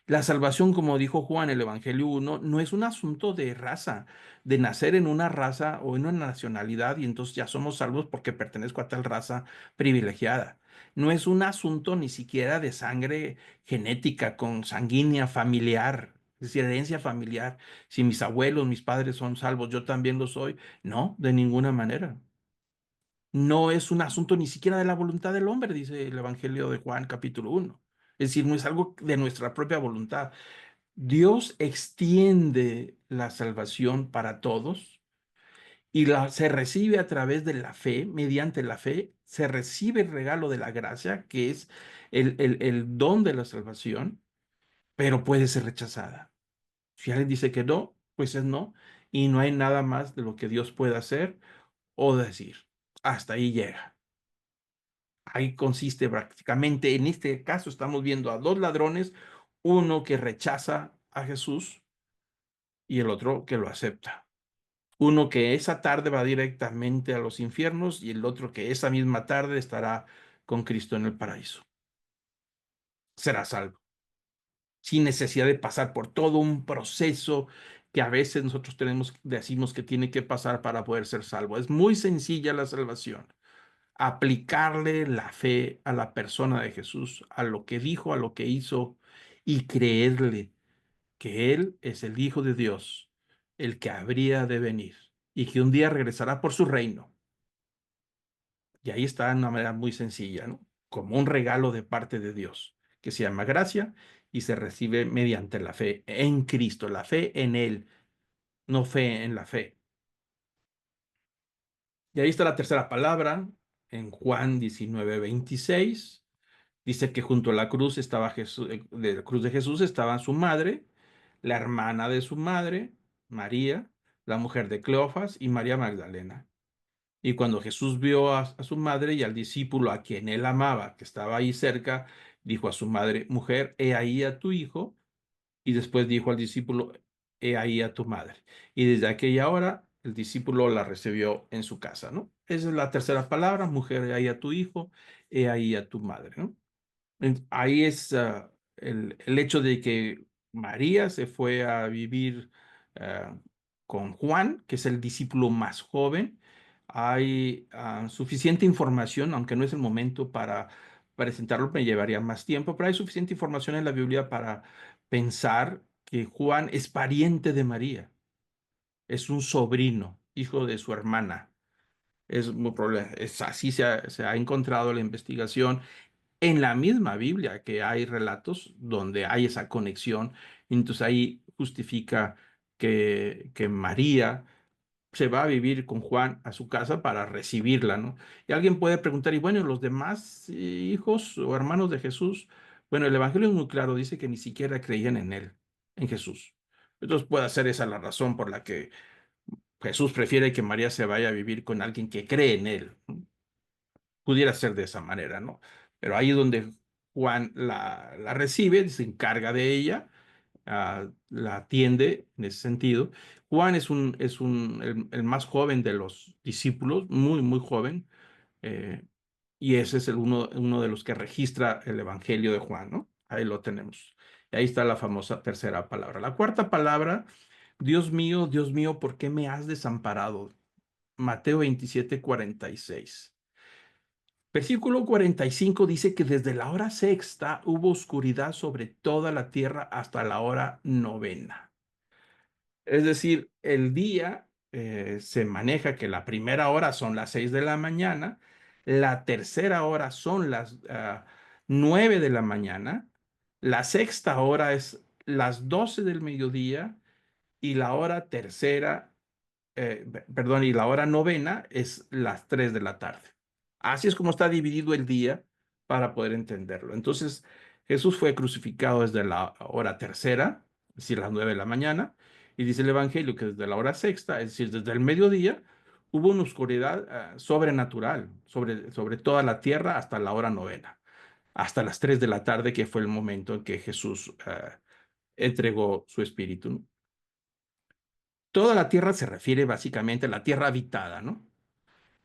La salvación, como dijo Juan en el Evangelio 1, no es un asunto de raza, de nacer en una raza o en una nacionalidad y entonces ya somos salvos porque pertenezco a tal raza privilegiada. No es un asunto ni siquiera de sangre genética, consanguínea, familiar, es decir, herencia familiar. Si mis abuelos, mis padres son salvos, yo también lo soy. No, de ninguna manera. No es un asunto ni siquiera de la voluntad del hombre, dice el Evangelio de Juan, capítulo 1. Es decir, no es algo de nuestra propia voluntad. Dios extiende la salvación para todos y se recibe a través de la fe, mediante la fe, se recibe el regalo de la gracia, que es el don de la salvación, pero puede ser rechazada. Si alguien dice que no, pues es no, y no hay nada más de lo que Dios pueda hacer o decir. Hasta ahí llega. Ahí consiste prácticamente, en este caso estamos viendo a dos ladrones, uno que rechaza a Jesús y el otro que lo acepta. Uno que esa tarde va directamente a los infiernos y el otro que esa misma tarde estará con Cristo en el paraíso. Será salvo, sin necesidad de pasar por todo un proceso que a veces nosotros decimos que tiene que pasar para poder ser salvo. Es muy sencilla la salvación. Aplicarle la fe a la persona de Jesús, a lo que dijo, a lo que hizo y creerle que Él es el Hijo de Dios, el que habría de venir y que un día regresará por su reino. Y ahí está de una manera muy sencilla, ¿no? Como un regalo de parte de Dios, que se llama gracia y se recibe mediante la fe en Cristo, la fe en Él, no fe en la fe. Y ahí está la tercera palabra en Juan 19:26. Dice que junto a la cruz estaba Jesús, de la cruz de Jesús estaba su madre, la hermana de su madre, María, la mujer de Cleofas y María Magdalena. Y cuando Jesús vio a su madre y al discípulo a quien él amaba, que estaba ahí cerca, dijo a su madre, mujer, he ahí a tu hijo. Y después dijo al discípulo, he ahí a tu madre. Y desde aquella hora el discípulo la recibió en su casa, ¿no? Esa es la tercera palabra, mujer, he ahí a tu hijo, he ahí a tu madre, ¿no? Ahí es el hecho de que María se fue a vivir ah, con Juan, que es el discípulo más joven. Hay suficiente información, aunque no es el momento para presentarlo, me llevaría más tiempo, pero hay suficiente información en la Biblia para pensar que Juan es pariente de María, es un sobrino, hijo de su hermana. Es muy probable, es así se ha encontrado la investigación en la misma Biblia que hay relatos donde hay esa conexión. Entonces ahí justifica que María se va a vivir con Juan a su casa para recibirla, ¿no? Y alguien puede preguntar, y bueno, los demás hijos o hermanos de Jesús, bueno, el Evangelio es muy claro, dice que ni siquiera creían en él, en Jesús. Entonces puede ser esa la razón por la que Jesús prefiere que María se vaya a vivir con alguien que cree en él. Pudiera ser de esa manera, ¿no? Pero ahí es donde Juan la recibe, se encarga de ella, la atiende en ese sentido. Juan el más joven de los discípulos, muy, muy joven, eh, y ese es uno de los que registra el Evangelio de Juan, ¿no? Ahí lo tenemos. Y ahí está la famosa tercera palabra. La cuarta palabra, Dios mío, ¿por qué me has desamparado? Mateo 27:46. Versículo 45 dice que desde la hora sexta hubo oscuridad sobre toda la tierra hasta la hora novena. Es decir, el día se maneja que la primera hora son las 6 de la mañana, la tercera hora son las 9 de la mañana, la sexta hora es las 12 del mediodía y la hora tercera perdón, y la hora novena es las 3 de la tarde. Así es como está dividido el día para poder entenderlo. Entonces, Jesús fue crucificado desde la hora tercera, es decir, las 9 de la mañana, y dice el Evangelio que desde la hora sexta, es decir, desde el mediodía, hubo una oscuridad sobrenatural sobre toda la tierra hasta la hora novena, hasta las 3 de la tarde, que fue el momento en que Jesús entregó su espíritu. Toda la tierra se refiere básicamente a la tierra habitada, ¿no?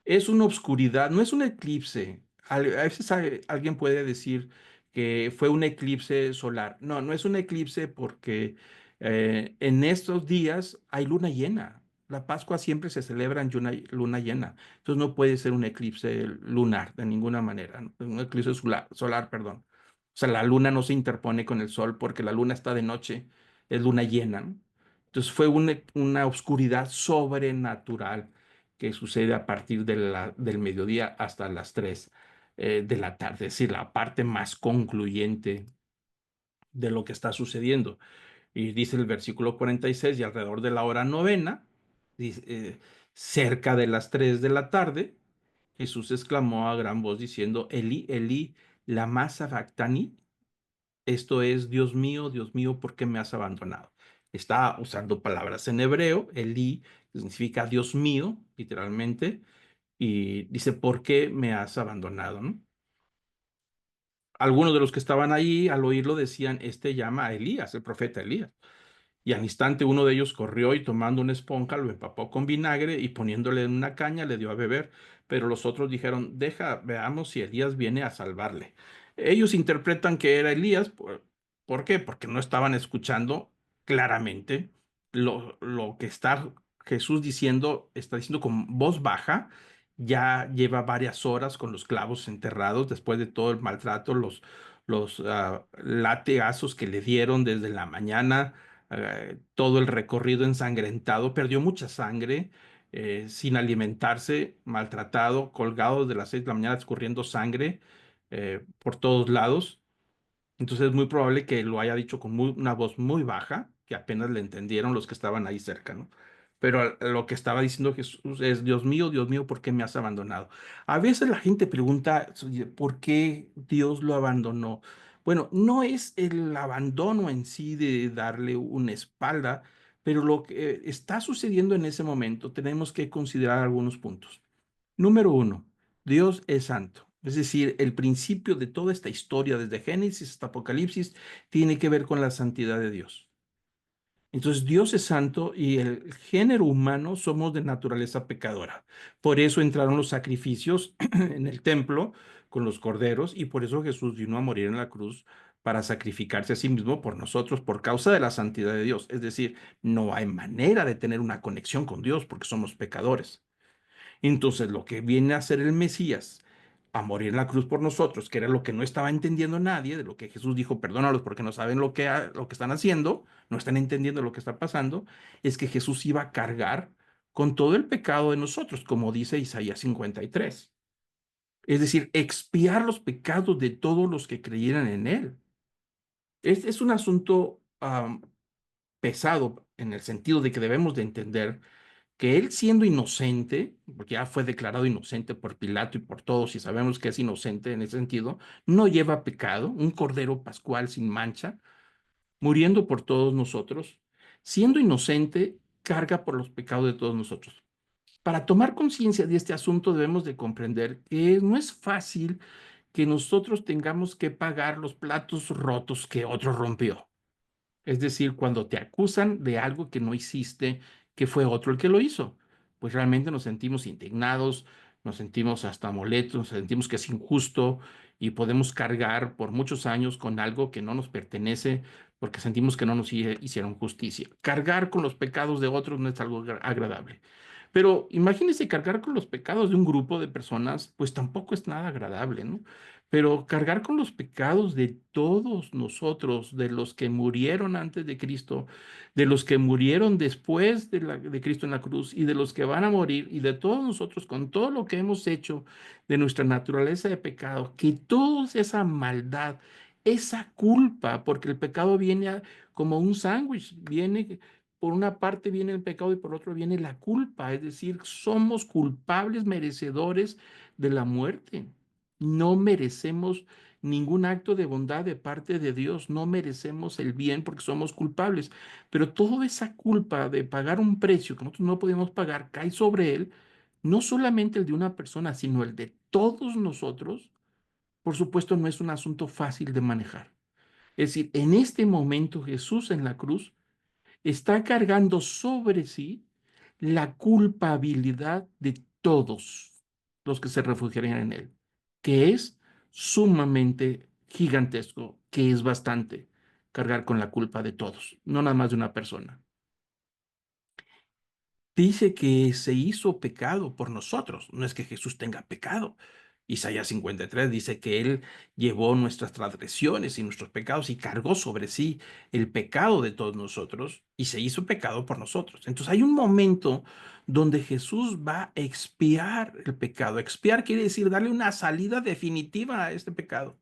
Es una obscuridad, no es un eclipse. A veces alguien puede decir que fue un eclipse solar. No, no es un eclipse porque en estos días hay luna llena. La Pascua siempre se celebra en luna llena, entonces no puede ser un eclipse lunar de ninguna manera, ¿no? Un eclipse solar, perdón. O sea, la luna no se interpone con el sol porque la luna está de noche, es luna llena, ¿no? Entonces fue una oscuridad sobrenatural que sucede a partir del mediodía hasta las 3 de la tarde, es decir, la parte más concluyente de lo que está sucediendo. Y dice el versículo 46, y alrededor de la hora novena, dice, cerca de las 3 de la tarde, Jesús exclamó a gran voz diciendo, Eli, Eli, lama sabactani, esto es, Dios mío, ¿por qué me has abandonado? Está usando palabras en hebreo, Eli significa Dios mío, literalmente, y dice, ¿por qué me has abandonado? ¿No? Algunos de los que estaban ahí al oírlo decían, este llama a Elías, el profeta Elías. Y al instante uno de ellos corrió y tomando una esponja lo empapó con vinagre y poniéndole en una caña le dio a beber. Pero los otros dijeron, deja, veamos si Elías viene a salvarle. Ellos interpretan que era Elías. ¿Por qué? Porque no estaban escuchando claramente lo que está Jesús diciendo, está diciendo con voz baja. Ya lleva varias horas con los clavos enterrados después de todo el maltrato, los latigazos que le dieron desde la mañana, todo el recorrido ensangrentado, perdió mucha sangre, sin alimentarse, maltratado, colgado desde las 6 de la mañana, escurriendo sangre por todos lados. Entonces es muy probable que lo haya dicho con una voz muy baja, que apenas le entendieron los que estaban ahí cerca, ¿no? Pero lo que estaba diciendo Jesús es, Dios mío, ¿por qué me has abandonado? A veces la gente pregunta, oye, ¿por qué Dios lo abandonó? Bueno, no es el abandono en sí de darle una espalda, pero lo que está sucediendo en ese momento, tenemos que considerar algunos puntos. Número uno, Dios es santo. Es decir, el principio de toda esta historia, desde Génesis hasta Apocalipsis, tiene que ver con la santidad de Dios. Entonces, Dios es santo y el género humano somos de naturaleza pecadora. Por eso entraron los sacrificios en el templo con los corderos y por eso Jesús vino a morir en la cruz para sacrificarse a sí mismo por nosotros por causa de la santidad de Dios. Es decir, no hay manera de tener una conexión con Dios porque somos pecadores. Entonces, lo que viene a hacer el Mesías, a morir en la cruz por nosotros, que era lo que no estaba entendiendo nadie, de lo que Jesús dijo, perdónalos porque no saben lo que están haciendo, no están entendiendo lo que está pasando, es que Jesús iba a cargar con todo el pecado de nosotros, como dice Isaías 53. Es decir, expiar los pecados de todos los que creyeran en Él. Es un asunto pesado en el sentido de que debemos de entender que él siendo inocente, porque ya fue declarado inocente por Pilato y por todos, y sabemos que es inocente en ese sentido, no lleva pecado, un cordero pascual sin mancha, muriendo por todos nosotros, siendo inocente, carga por los pecados de todos nosotros. Para tomar conciencia de este asunto debemos de comprender que no es fácil que nosotros tengamos que pagar los platos rotos que otro rompió. Es decir, cuando te acusan de algo que no hiciste, que fue otro el que lo hizo, pues realmente nos sentimos indignados, nos sentimos hasta molestos, nos sentimos que es injusto y podemos cargar por muchos años con algo que no nos pertenece porque sentimos que no nos hicieron justicia. Cargar con los pecados de otros no es algo agradable. Pero imagínese cargar con los pecados de un grupo de personas, pues tampoco es nada agradable, ¿no? Pero cargar con los pecados de todos nosotros, de los que murieron antes de Cristo, de los que murieron después de Cristo en la cruz y de los que van a morir y de todos nosotros con todo lo que hemos hecho de nuestra naturaleza de pecado, que toda esa maldad, esa culpa, porque el pecado viene como un sándwich, viene por una parte viene el pecado y por otro viene la culpa, es decir, somos culpables, merecedores de la muerte. No merecemos ningún acto de bondad de parte de Dios, no merecemos el bien porque somos culpables, pero toda esa culpa de pagar un precio que nosotros no podemos pagar cae sobre él, no solamente el de una persona, sino el de todos nosotros. Por supuesto, no es un asunto fácil de manejar. Es decir, en este momento Jesús en la cruz está cargando sobre sí la culpabilidad de todos los que se refugiarían en él, que es sumamente gigantesco, que es bastante cargar con la culpa de todos, no nada más de una persona. Dice que se hizo pecado por nosotros. No es que Jesús tenga pecado. Isaías 53 dice que Él llevó nuestras transgresiones y nuestros pecados y cargó sobre sí el pecado de todos nosotros y se hizo pecado por nosotros. Entonces hay un momento donde Jesús va a expiar el pecado. Expiar quiere decir darle una salida definitiva a este pecado.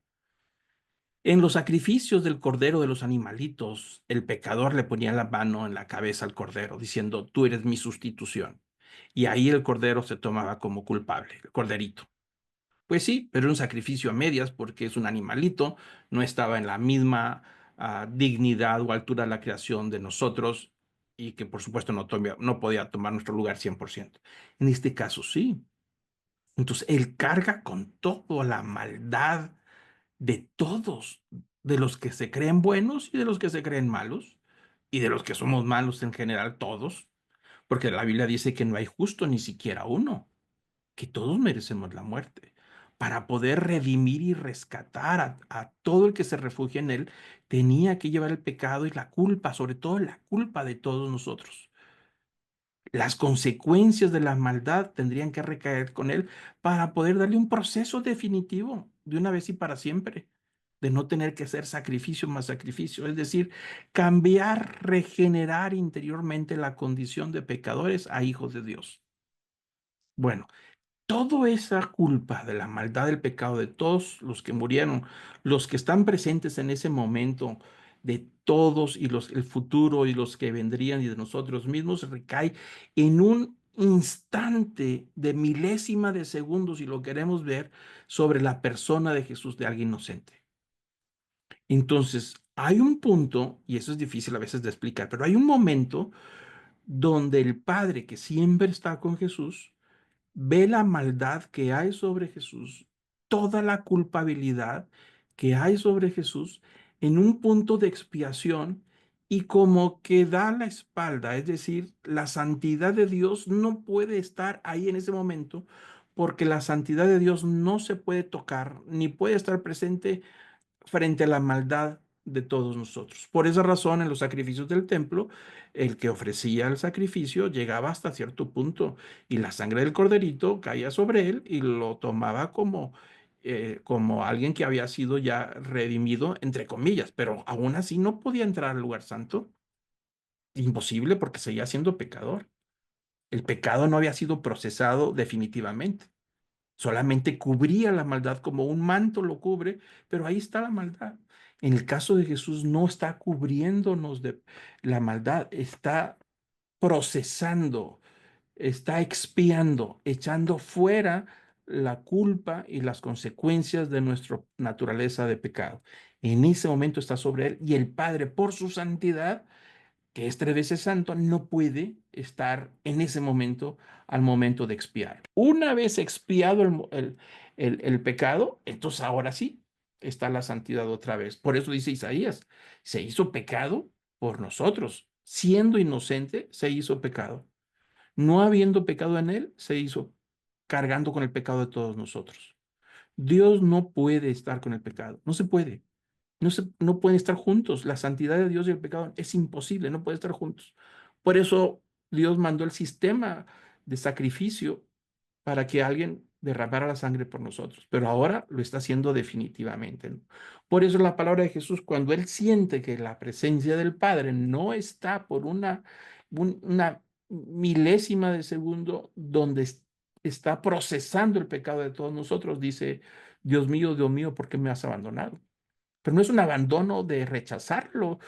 En los sacrificios del cordero de los animalitos, el pecador le ponía la mano en la cabeza al cordero, diciendo, tú eres mi sustitución. Y ahí el cordero se tomaba como culpable, el corderito. Pues sí, pero era un sacrificio a medias porque es un animalito, no estaba en la misma dignidad o altura de la creación de nosotros y que por supuesto no podía tomar nuestro lugar 100%. En este caso sí. Entonces él carga con toda la maldad de todos, de los que se creen buenos y de los que se creen malos, y de los que somos malos en general todos, porque la Biblia dice que no hay justo ni siquiera uno, que todos merecemos la muerte. Para poder redimir y rescatar a todo el que se refugia en él, tenía que llevar el pecado y la culpa, sobre todo la culpa de todos nosotros. Las consecuencias de la maldad tendrían que recaer con él para poder darle un proceso definitivo de una vez y para siempre, de no tener que hacer sacrificio más sacrificio, es decir, cambiar, regenerar interiormente la condición de pecadores a hijos de Dios. Bueno, toda esa culpa de la maldad del pecado de todos los que murieron, los que están presentes en ese momento, de todos y el futuro y los que vendrían y de nosotros mismos, recae en un instante de milésima de segundos, si lo queremos ver, sobre la persona de Jesús, de alguien inocente. Entonces, hay un punto, y eso es difícil a veces de explicar, pero hay un momento donde el Padre que siempre está con Jesús, ve la maldad que hay sobre Jesús, toda la culpabilidad que hay sobre Jesús en un punto de expiación y como que da la espalda, es decir, la santidad de Dios no puede estar ahí en ese momento porque la santidad de Dios no se puede tocar ni puede estar presente frente a la maldad de todos nosotros. Por esa razón, en los sacrificios del templo, el que ofrecía el sacrificio llegaba hasta cierto punto y la sangre del corderito caía sobre él y lo tomaba como alguien que había sido ya redimido, entre comillas, pero aún así no podía entrar al lugar santo. Imposible porque seguía siendo pecador. El pecado no había sido procesado definitivamente. Solamente cubría la maldad como un manto lo cubre, pero ahí está la maldad. En el caso de Jesús no está cubriéndonos de la maldad, está procesando, está expiando, echando fuera la culpa y las consecuencias de nuestra naturaleza de pecado. En ese momento está sobre él y el Padre, por su santidad, que es 3 veces santo, no puede estar en ese momento al momento de expiar. Una vez expiado el pecado, entonces ahora sí está la santidad otra vez. Por eso dice Isaías, se hizo pecado por nosotros. Siendo inocente, se hizo pecado. No habiendo pecado en él, se hizo cargando con el pecado de todos nosotros. Dios no puede estar con el pecado, no se puede. No pueden estar juntos. La santidad de Dios y el pecado es imposible, no pueden estar juntos. Por eso Dios mandó el sistema de sacrificio para que alguien derramara la sangre por nosotros, pero ahora lo está haciendo definitivamente, ¿no? Por eso la palabra de Jesús, cuando él siente que la presencia del Padre no está por una milésima de segundo donde está procesando el pecado de todos nosotros, dice, Dios mío, ¿por qué me has abandonado? Pero no es un abandono de rechazarlo,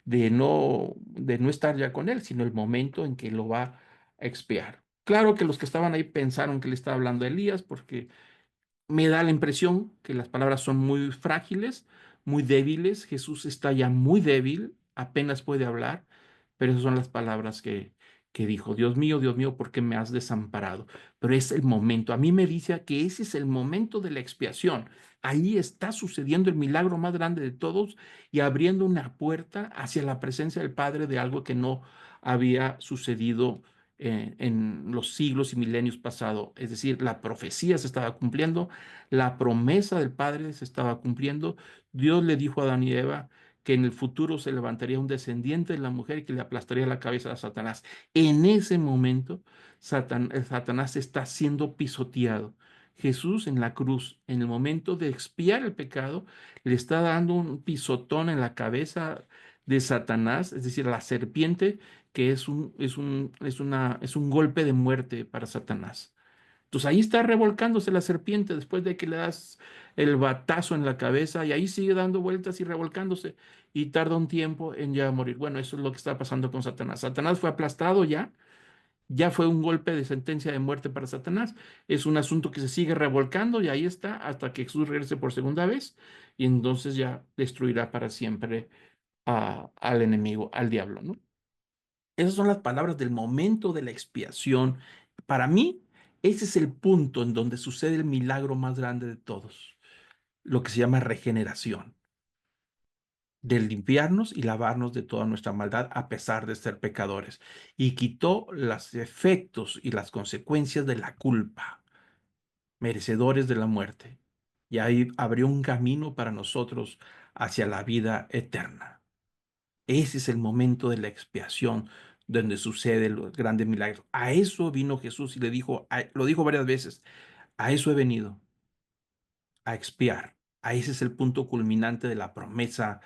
de no estar ya con él, sino el momento en que lo va a expiar. Claro que los que estaban ahí pensaron que le estaba hablando a Elías, porque me da la impresión que las palabras son muy frágiles, muy débiles. Jesús está ya muy débil, apenas puede hablar, pero esas son las palabras que dijo. Dios mío, ¿por qué me has desamparado? Pero es el momento. A mí me dice que ese es el momento de la expiación. Ahí está sucediendo el milagro más grande de todos y abriendo una puerta hacia la presencia del Padre de algo que no había sucedido en los siglos y milenios pasados. Es decir, la profecía se estaba cumpliendo, la promesa del Padre se estaba cumpliendo. Dios le dijo a Adán y Eva que en el futuro se levantaría un descendiente de la mujer y que le aplastaría la cabeza a Satanás. En ese momento, Satanás está siendo pisoteado. Jesús en la cruz, en el momento de expiar el pecado, le está dando un pisotón en la cabeza de Satanás, es decir, la serpiente, que es un golpe de muerte para Satanás. Entonces ahí está revolcándose la serpiente después de que le das el batazo en la cabeza y ahí sigue dando vueltas y revolcándose y tarda un tiempo en ya morir. Bueno, eso es lo que está pasando con Satanás. Satanás fue aplastado ya, ya fue un golpe de sentencia de muerte para Satanás. Es un asunto que se sigue revolcando y ahí está hasta que Jesús regrese por segunda vez y entonces ya destruirá para siempre al enemigo, al diablo, ¿no? Esas son las palabras del momento de la expiación. Para mí, ese es el punto en donde sucede el milagro más grande de todos, lo que se llama regeneración, de limpiarnos y lavarnos de toda nuestra maldad a pesar de ser pecadores. Y quitó los efectos y las consecuencias de la culpa, merecedores de la muerte. Y ahí abrió un camino para nosotros hacia la vida eterna. Ese es el momento de la expiación donde sucede los grandes milagros. A eso vino Jesús y le dijo, lo dijo varias veces, a eso he venido, a expiar. A ese es el punto culminante de la promesa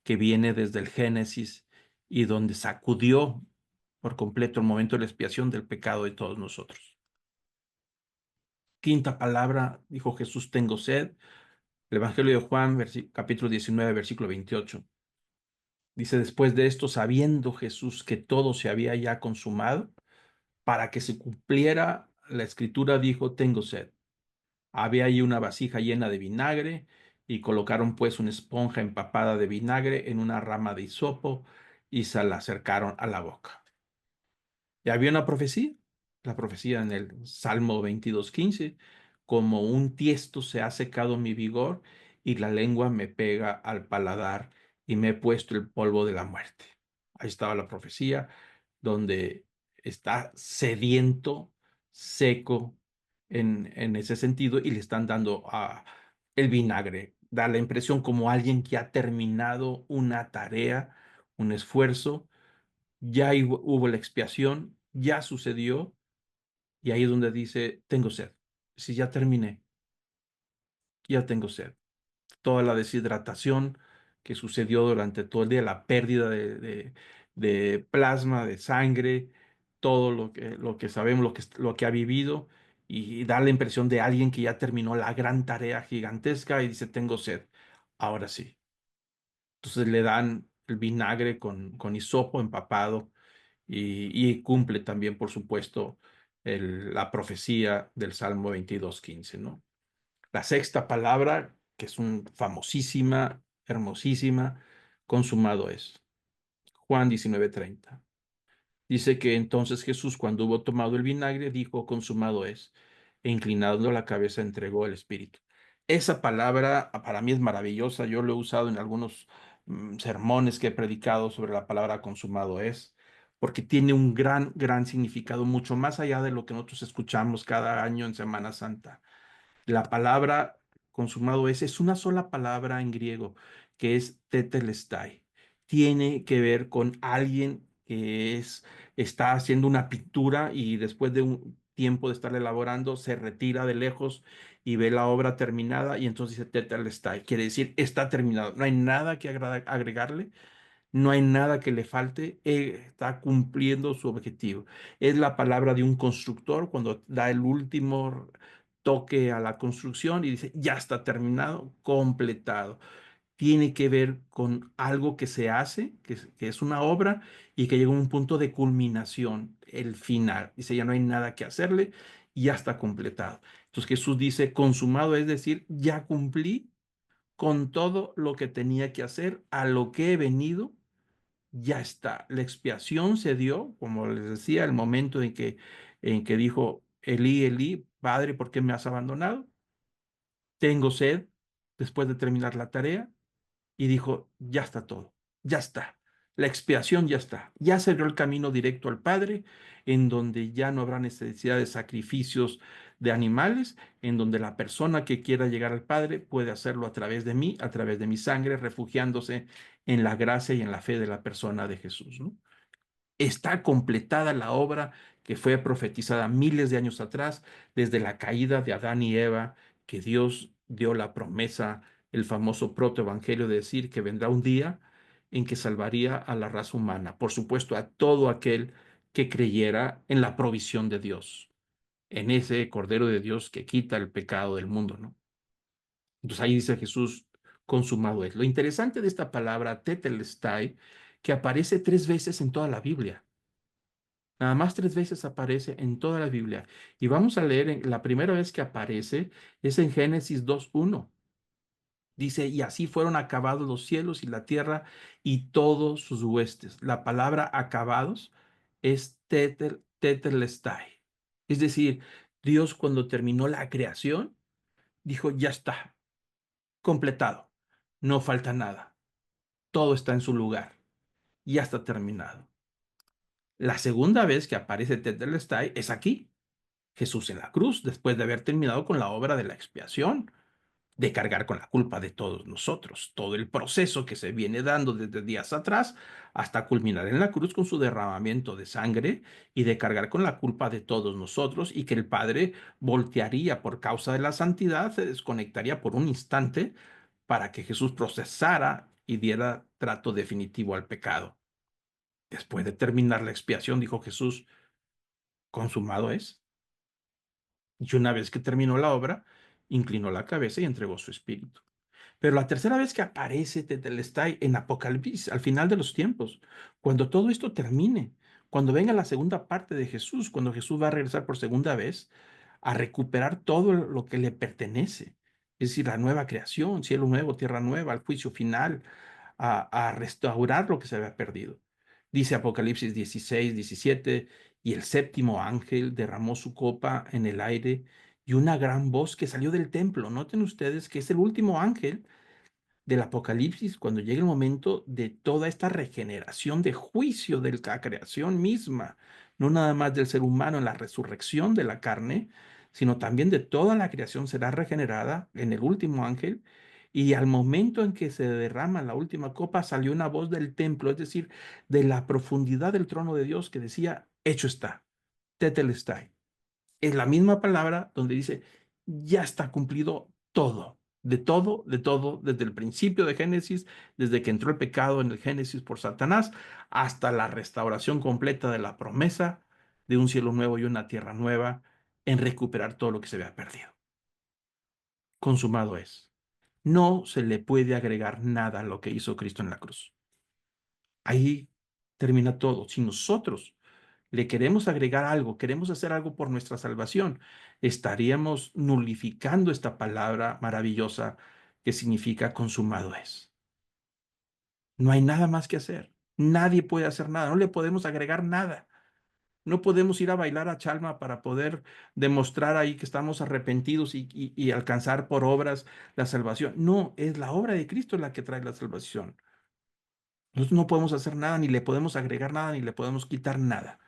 que viene desde el Génesis y donde sacudió por completo el momento de la expiación del pecado de todos nosotros. Quinta palabra, dijo Jesús, tengo sed. El Evangelio de Juan, capítulo 19, versículo 28. Dice, después de esto, sabiendo Jesús que todo se había ya consumado, para que se cumpliera la escritura, dijo, tengo sed. Había allí una vasija llena de vinagre, y colocaron pues una esponja empapada de vinagre en una rama de hisopo, y se la acercaron a la boca. Y había una profecía, la profecía en el Salmo 22:15, como un tiesto se ha secado mi vigor, y la lengua me pega al paladar, y me he puesto el polvo de la muerte. Ahí estaba la profecía, donde está sediento, seco en ese sentido, y le están dando el vinagre. Da la impresión como alguien que ha terminado una tarea, un esfuerzo, ya hubo la expiación, ya sucedió, y ahí es donde dice, tengo sed. Si ya terminé, ya tengo sed. Toda la deshidratación que sucedió durante todo el día, la pérdida de plasma, de sangre, todo lo que sabemos, lo que ha vivido, y da la impresión de alguien que ya terminó la gran tarea gigantesca y dice, tengo sed. Ahora sí. Entonces le dan el vinagre con hisopo empapado y cumple también, por supuesto, la profecía del Salmo 22:15, ¿no? La sexta palabra, que es un famosísima, hermosísima, consumado es. Juan 19:30. Dice que entonces Jesús, cuando hubo tomado el vinagre, dijo, consumado es, e inclinando la cabeza entregó el Espíritu. Esa palabra para mí es maravillosa. Yo lo he usado en algunos sermones que he predicado sobre la palabra consumado es, porque tiene un gran, gran significado, mucho más allá de lo que nosotros escuchamos cada año en Semana Santa. La palabra consumado es una sola palabra en griego, que es tetelestai. Tiene que ver con alguien que está haciendo una pintura y después de un tiempo de estar elaborando, se retira de lejos y ve la obra terminada y entonces dice tetelestai. Quiere decir, está terminado. No hay nada que agregarle, no hay nada que le falte, está cumpliendo su objetivo. Es la palabra de un constructor cuando da el último toque a la construcción y dice, ya está terminado, completado. Tiene que ver con algo que se hace, que es una obra y que llega a un punto de culminación, el final. Dice, ya no hay nada que hacerle, ya está completado. Entonces Jesús dice, consumado, es decir, ya cumplí con todo lo que tenía que hacer, a lo que he venido ya está. La expiación se dio, como les decía, el momento en que dijo, Elí, Elí, Padre, ¿por qué me has abandonado? Tengo sed después de terminar la tarea y dijo, ya está todo, ya está. La expiación ya está. Ya se abrió el camino directo al Padre, en donde ya no habrá necesidad de sacrificios de animales, en donde la persona que quiera llegar al Padre puede hacerlo a través de mí, a través de mi sangre, refugiándose en la gracia y en la fe de la persona de Jesús, ¿no? Está completada la obra que fue profetizada miles de años atrás, desde la caída de Adán y Eva, que Dios dio la promesa, el famoso protoevangelio de decir que vendrá un día en que salvaría a la raza humana, por supuesto, a todo aquel que creyera en la provisión de Dios, en ese Cordero de Dios que quita el pecado del mundo, ¿no? Entonces ahí dice Jesús, consumado es. Lo interesante de esta palabra, tetelestai, que aparece 3 veces en toda la Biblia. Nada más 3 veces aparece en toda la Biblia. Y vamos a leer, la primera vez que aparece es en Génesis 2:1. Dice, y así fueron acabados los cielos y la tierra y todos sus huestes. La palabra acabados es tetelestai. Es decir, Dios cuando terminó la creación, dijo, ya está, completado. No falta nada. Todo está en su lugar. Ya está terminado. La segunda vez que aparece tetelestai es aquí. Jesús en la cruz, después de haber terminado con la obra de la expiación, de cargar con la culpa de todos nosotros, todo el proceso que se viene dando desde días atrás hasta culminar en la cruz con su derramamiento de sangre y de cargar con la culpa de todos nosotros y que el Padre voltearía por causa de la santidad, se desconectaría por un instante para que Jesús procesara y diera trato definitivo al pecado. Después de terminar la expiación, dijo Jesús, consumado es. Y una vez que terminó la obra, inclinó la cabeza y entregó su espíritu. Pero la tercera vez que aparece Tetelestai en Apocalipsis, al final de los tiempos, cuando todo esto termine, cuando venga la segunda parte de Jesús, cuando Jesús va a regresar por segunda vez a recuperar todo lo que le pertenece, es decir, la nueva creación, cielo nuevo, tierra nueva, al juicio final, a restaurar lo que se había perdido. Dice Apocalipsis 16:17, y el séptimo ángel derramó su copa en el aire y una gran voz que salió del templo. Noten ustedes que es el último ángel del Apocalipsis, cuando llegue el momento de toda esta regeneración de juicio de la creación misma, no nada más del ser humano en la resurrección de la carne, sino también de toda la creación será regenerada en el último ángel. Y al momento en que se derrama la última copa, salió una voz del templo, es decir, de la profundidad del trono de Dios que decía, hecho está, tetelestai. Es la misma palabra donde dice, ya está cumplido todo, de todo, de todo, desde el principio de Génesis, desde que entró el pecado en el Génesis por Satanás, hasta la restauración completa de la promesa de un cielo nuevo y una tierra nueva, en recuperar todo lo que se había perdido. Consumado es. No se le puede agregar nada a lo que hizo Cristo en la cruz. Ahí termina todo. Si nosotros le queremos agregar algo, queremos hacer algo por nuestra salvación, estaríamos nulificando esta palabra maravillosa que significa consumado es. No hay nada más que hacer. Nadie puede hacer nada. No le podemos agregar nada. No podemos ir a bailar a Chalma para poder demostrar ahí que estamos arrepentidos y alcanzar por obras la salvación. No, es la obra de Cristo la que trae la salvación. Nosotros no podemos hacer nada, ni le podemos agregar nada, ni le podemos quitar nada.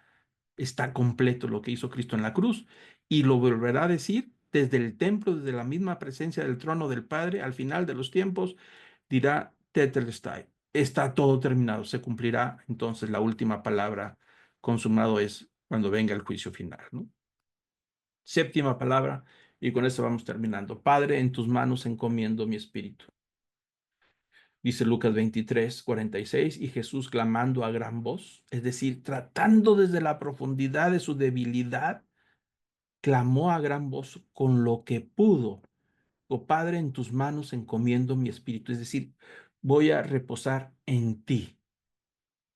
Está completo lo que hizo Cristo en la cruz y lo volverá a decir desde el templo, desde la misma presencia del trono del Padre, al final de los tiempos, dirá Tetelestai, está todo terminado, se cumplirá entonces la última palabra, consumado es cuando venga el juicio final, ¿no? Séptima palabra, y con eso vamos terminando. Padre, en tus manos encomiendo mi espíritu. Dice Lucas 23:46, y Jesús clamando a gran voz, es decir, tratando desde la profundidad de su debilidad, clamó a gran voz con lo que pudo. Oh Padre, en tus manos encomiendo mi espíritu, es decir, voy a reposar en ti.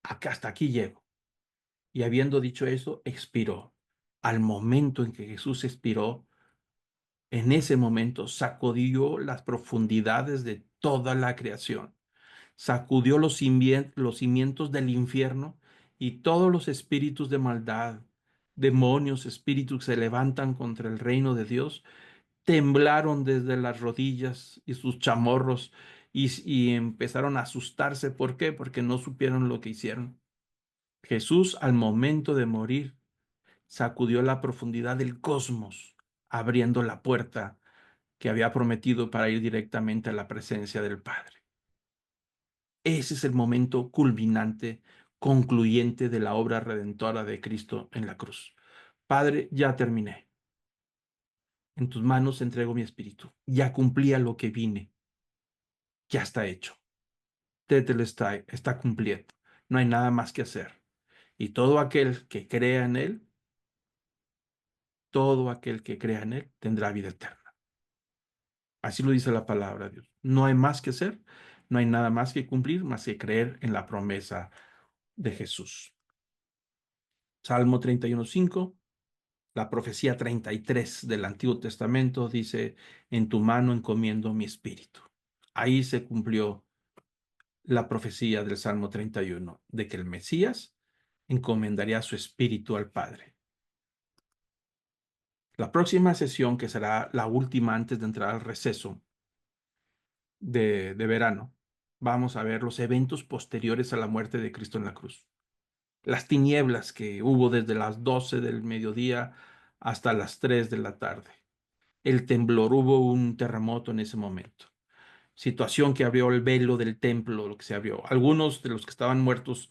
Acá hasta aquí llego. Y habiendo dicho eso, expiró. Al momento en que Jesús expiró, en ese momento sacudió las profundidades de toda la creación, sacudió los cimientos del infierno y todos los espíritus de maldad, demonios, espíritus que se levantan contra el reino de Dios, temblaron desde las rodillas y sus chamorros y empezaron a asustarse. ¿Por qué? Porque no supieron lo que hicieron. Jesús, al momento de morir, sacudió la profundidad del cosmos, abriendo la puerta que había prometido para ir directamente a la presencia del Padre. Ese es el momento culminante, concluyente de la obra redentora de Cristo en la cruz. Padre, ya terminé. En tus manos entrego mi espíritu. Ya cumplí a lo que vine. Ya está hecho. Está cumplido. No hay nada más que hacer. Y todo aquel que crea en Él, tendrá vida eterna. Así lo dice la palabra de Dios. No hay más que hacer, no hay nada más que cumplir, más que creer en la promesa de Jesús. Salmo 31:5, la profecía 33 del Antiguo Testamento dice, en tu mano encomiendo mi espíritu. Ahí se cumplió la profecía del Salmo 31, de que el Mesías encomendaría su espíritu al Padre. La próxima sesión, que será la última antes de entrar al receso de verano, vamos a ver los eventos posteriores a la muerte de Cristo en la cruz. Las tinieblas que hubo desde las 12 del mediodía hasta las 3 de la tarde. El temblor, hubo un terremoto en ese momento. Situación que abrió el velo del templo, lo que se abrió. Algunos de los que estaban muertos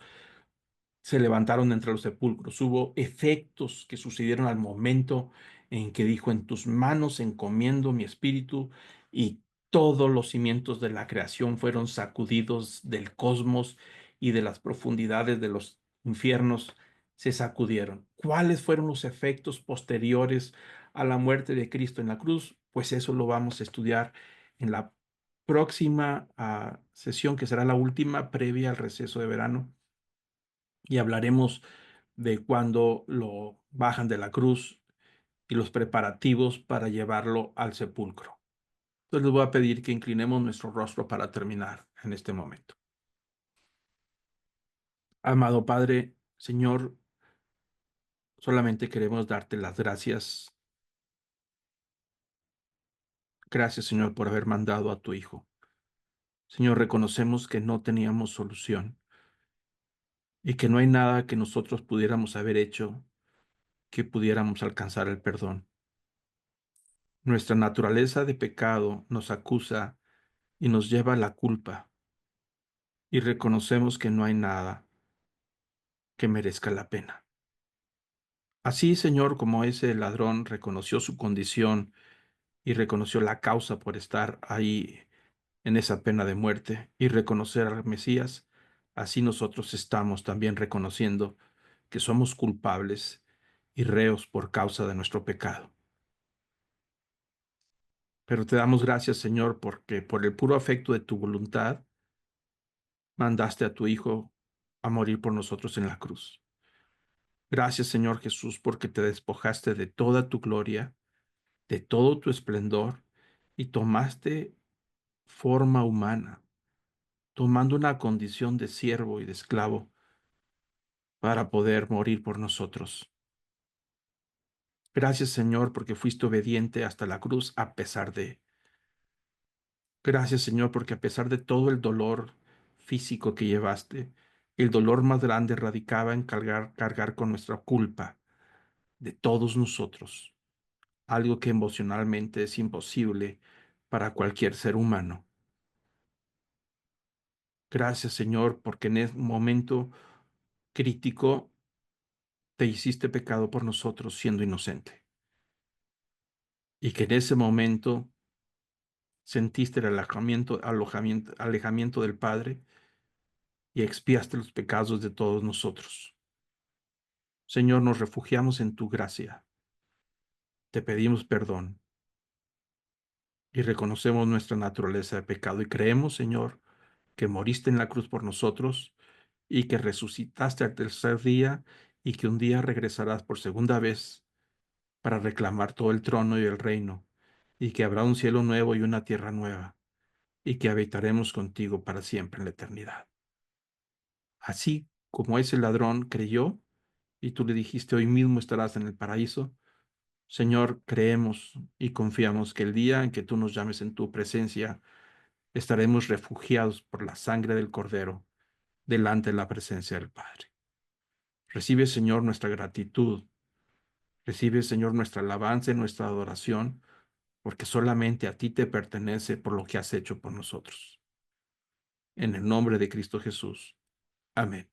se levantaron entre los sepulcros. Hubo efectos que sucedieron al momento en que dijo, en tus manos encomiendo mi espíritu, y todos los cimientos de la creación fueron sacudidos del cosmos y de las profundidades de los infiernos se sacudieron. ¿Cuáles fueron los efectos posteriores a la muerte de Cristo en la cruz? Pues eso lo vamos a estudiar en la próxima sesión, que será la última previa al receso de verano, y hablaremos de cuando lo bajan de la cruz y los preparativos para llevarlo al sepulcro. Entonces les voy a pedir que inclinemos nuestro rostro para terminar en este momento. Amado Padre, Señor, solamente queremos darte las gracias. Gracias, Señor, por haber mandado a tu Hijo. Señor, reconocemos que no teníamos solución y que no hay nada que nosotros pudiéramos haber hecho que pudiéramos alcanzar el perdón. Nuestra naturaleza de pecado nos acusa y nos lleva a la culpa, y reconocemos que no hay nada que merezca la pena. Así, Señor, como ese ladrón reconoció su condición y reconoció la causa por estar ahí en esa pena de muerte y reconocer al Mesías, así nosotros estamos también reconociendo que somos culpables y reos por causa de nuestro pecado. Pero te damos gracias, Señor, porque por el puro afecto de tu voluntad mandaste a tu Hijo a morir por nosotros en la cruz. Gracias, Señor Jesús, porque te despojaste de toda tu gloria, de todo tu esplendor, y tomaste forma humana, tomando una condición de siervo y de esclavo para poder morir por nosotros. Gracias, Señor, porque fuiste obediente hasta la cruz a pesar de. Gracias, Señor, porque a pesar de todo el dolor físico que llevaste, el dolor más grande radicaba en cargar con nuestra culpa de todos nosotros, algo que emocionalmente es imposible para cualquier ser humano. Gracias, Señor, porque en ese momento crítico te hiciste pecado por nosotros siendo inocente, y que en ese momento sentiste el alejamiento del Padre y expiaste los pecados de todos nosotros. Señor, nos refugiamos en tu gracia, te pedimos perdón y reconocemos nuestra naturaleza de pecado, y creemos, Señor, que moriste en la cruz por nosotros y que resucitaste al tercer día, y que un día regresarás por segunda vez para reclamar todo el trono y el reino, y que habrá un cielo nuevo y una tierra nueva, y que habitaremos contigo para siempre en la eternidad. Así como ese ladrón creyó y tú le dijiste, hoy mismo estarás en el paraíso, Señor, creemos y confiamos que el día en que tú nos llames en tu presencia, estaremos refugiados por la sangre del Cordero delante de la presencia del Padre. Recibe, Señor, nuestra gratitud. Recibe, Señor, nuestra alabanza y nuestra adoración, porque solamente a ti te pertenece por lo que has hecho por nosotros. en el nombre de Cristo Jesús. Amén.